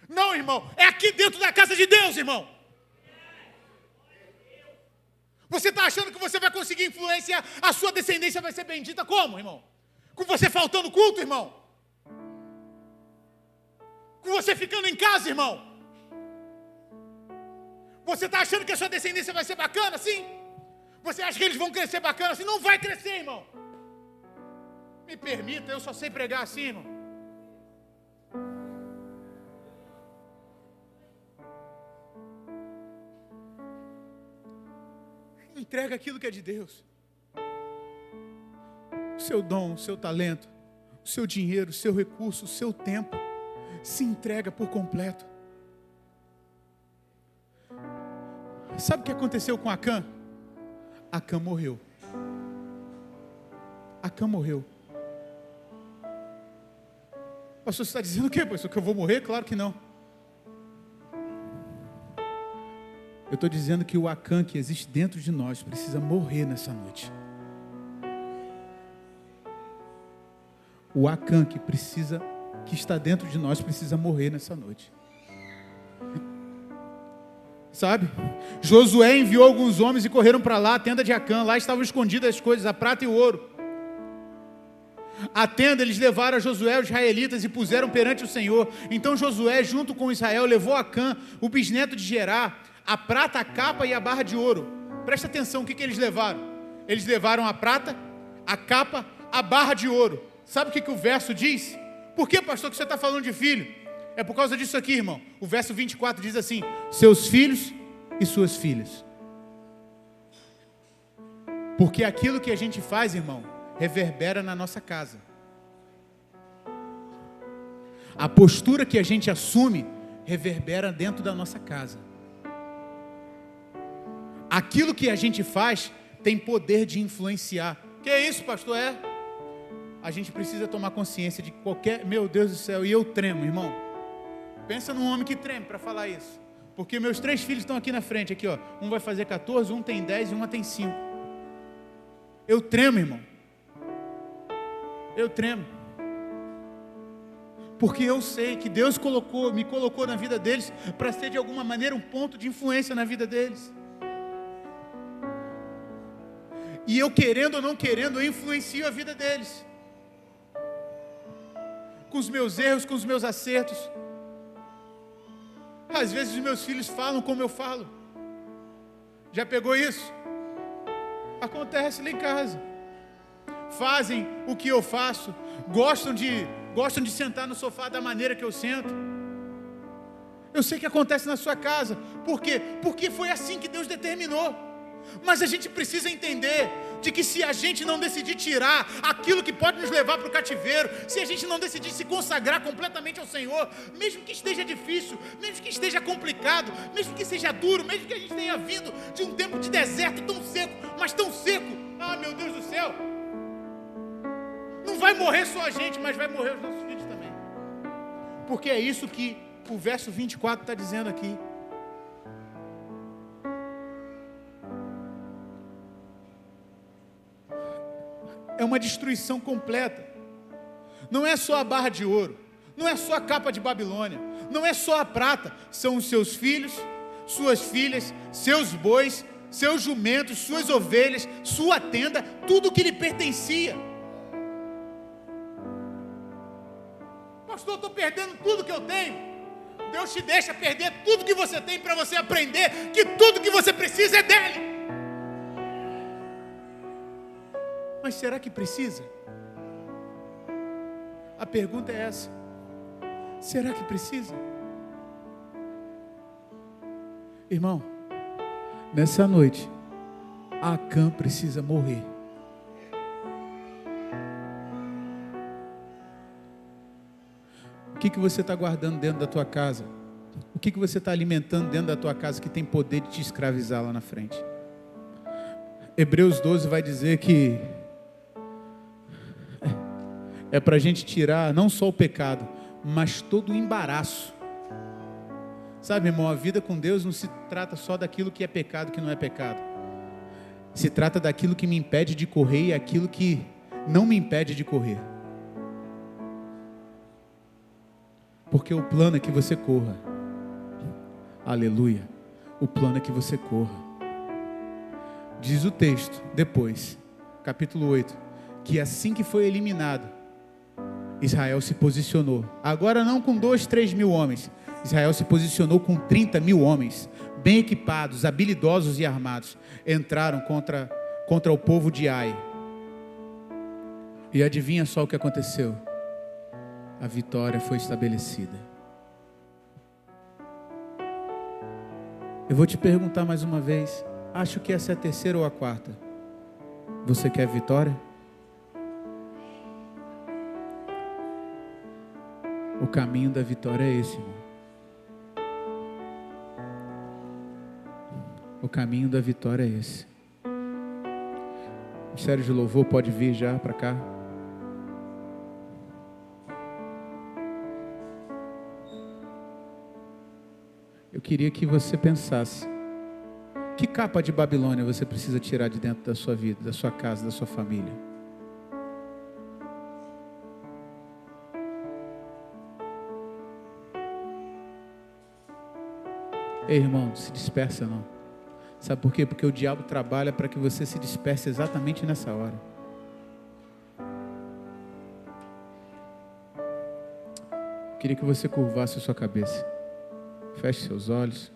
Não, irmão, é aqui dentro da casa de Deus, irmão. Você está achando que você vai conseguir influenciar, a sua descendência vai ser bendita como, irmão? Com você faltando culto, irmão? Com você ficando em casa, irmão? Você está achando que a sua descendência vai ser bacana assim? Você acha que eles vão crescer bacana assim? Não vai crescer, irmão. Me permita, eu só sei pregar assim, irmão. Entrega aquilo que é de Deus. O seu dom, o seu talento, o seu dinheiro, o seu recurso, o seu tempo. Se entrega por completo. Sabe o que aconteceu com Acã? Acã morreu. Acã morreu. Pastor, você está dizendo o quê, pastor? Que eu vou morrer? Claro que não. Eu estou dizendo que o Acã que existe dentro de nós precisa morrer nessa noite. O Acã que está dentro de nós precisa morrer nessa noite. Sabe? Josué enviou alguns homens e correram para lá, a tenda de Acã. Lá estavam escondidas as coisas, a prata e o ouro. A tenda eles levaram a Josué, os israelitas, e puseram perante o Senhor. Então Josué, junto com Israel, levou Acã, o bisneto de Gerá, a prata, a capa e a barra de ouro. Presta atenção, o que eles levaram? Eles levaram a prata, a capa, a barra de ouro. Sabe o que o verso diz? Por que, pastor, que você está falando de filho? É por causa disso aqui, irmão. O verso 24 diz assim: seus filhos e suas filhas. Porque aquilo que a gente faz, irmão, reverbera na nossa casa. A postura que a gente assume reverbera dentro da nossa casa. Aquilo que a gente faz tem poder de influenciar. Que é isso, pastor? A gente precisa tomar consciência de qualquer... Meu Deus do céu, e eu tremo, irmão. Pensa num homem que treme para falar isso. Porque meus 3 filhos estão aqui na frente, aqui, ó. Um vai fazer 14, um tem 10 e uma tem 5. Eu tremo, irmão. Eu tremo. Porque eu sei que Deus me colocou na vida deles para ser de alguma maneira um ponto de influência na vida deles. E eu, querendo ou não querendo, eu influencio a vida deles. Com os meus erros, com os meus acertos. Às vezes os meus filhos falam como eu falo. Já pegou isso? Acontece lá em casa. Fazem o que eu faço. Gostam de sentar no sofá da maneira que eu sento. Eu sei que acontece na sua casa. Por quê? Porque foi assim que Deus determinou. Mas a gente precisa entender de que se a gente não decidir tirar aquilo que pode nos levar para o cativeiro, se a gente não decidir se consagrar completamente ao Senhor, mesmo que esteja difícil, mesmo que esteja complicado, mesmo que seja duro, mesmo que a gente tenha vindo de um tempo de deserto tão seco, mas tão seco, ah, meu Deus do céu, não vai morrer só a gente, mas vai morrer os nossos filhos também. Porque é isso que o verso 24 está dizendo aqui. É uma destruição completa. Não é só a barra de ouro, não é só a capa de Babilônia, não é só a prata, são os seus filhos, suas filhas, seus bois, seus jumentos, suas ovelhas, sua tenda, tudo que lhe pertencia. Pastor, eu estou perdendo tudo que eu tenho. Deus te deixa perder tudo que você tem para você aprender que tudo que você precisa é dele. Mas será que precisa? A pergunta é essa. Será que precisa? Irmão, nessa noite, Acã precisa morrer. O que você está guardando dentro da tua casa? O que você está alimentando dentro da tua casa que tem poder de te escravizar lá na frente? Hebreus 12 vai dizer que é para a gente tirar não só o pecado, mas todo o embaraço. Sabe, irmão, a vida com Deus não se trata só daquilo que é pecado, que não é pecado. Se trata daquilo que me impede de correr e aquilo que não me impede de correr. Porque o plano é que você corra. Aleluia. O plano é que você corra. Diz o texto, depois, capítulo 8, que assim que foi eliminado, Israel se posicionou. Agora não com 2, 3 mil homens. Israel se posicionou com 30 mil homens, bem equipados, habilidosos e armados. Entraram contra o povo de Ai. E adivinha só o que aconteceu? A vitória foi estabelecida. Eu vou te perguntar mais uma vez. Acho que essa é a terceira ou a quarta. Você quer vitória? O caminho da vitória é esse, irmão. O caminho da vitória é esse. O Ministério de Louvor pode vir já para cá. Eu queria que você pensasse. Que capa de Babilônia você precisa tirar de dentro da sua vida, da sua casa, da sua família? Ei, irmão, não se dispersa não. Sabe por quê? Porque o diabo trabalha para que você se disperse exatamente nessa hora. Eu queria que você curvasse a sua cabeça. Feche seus olhos.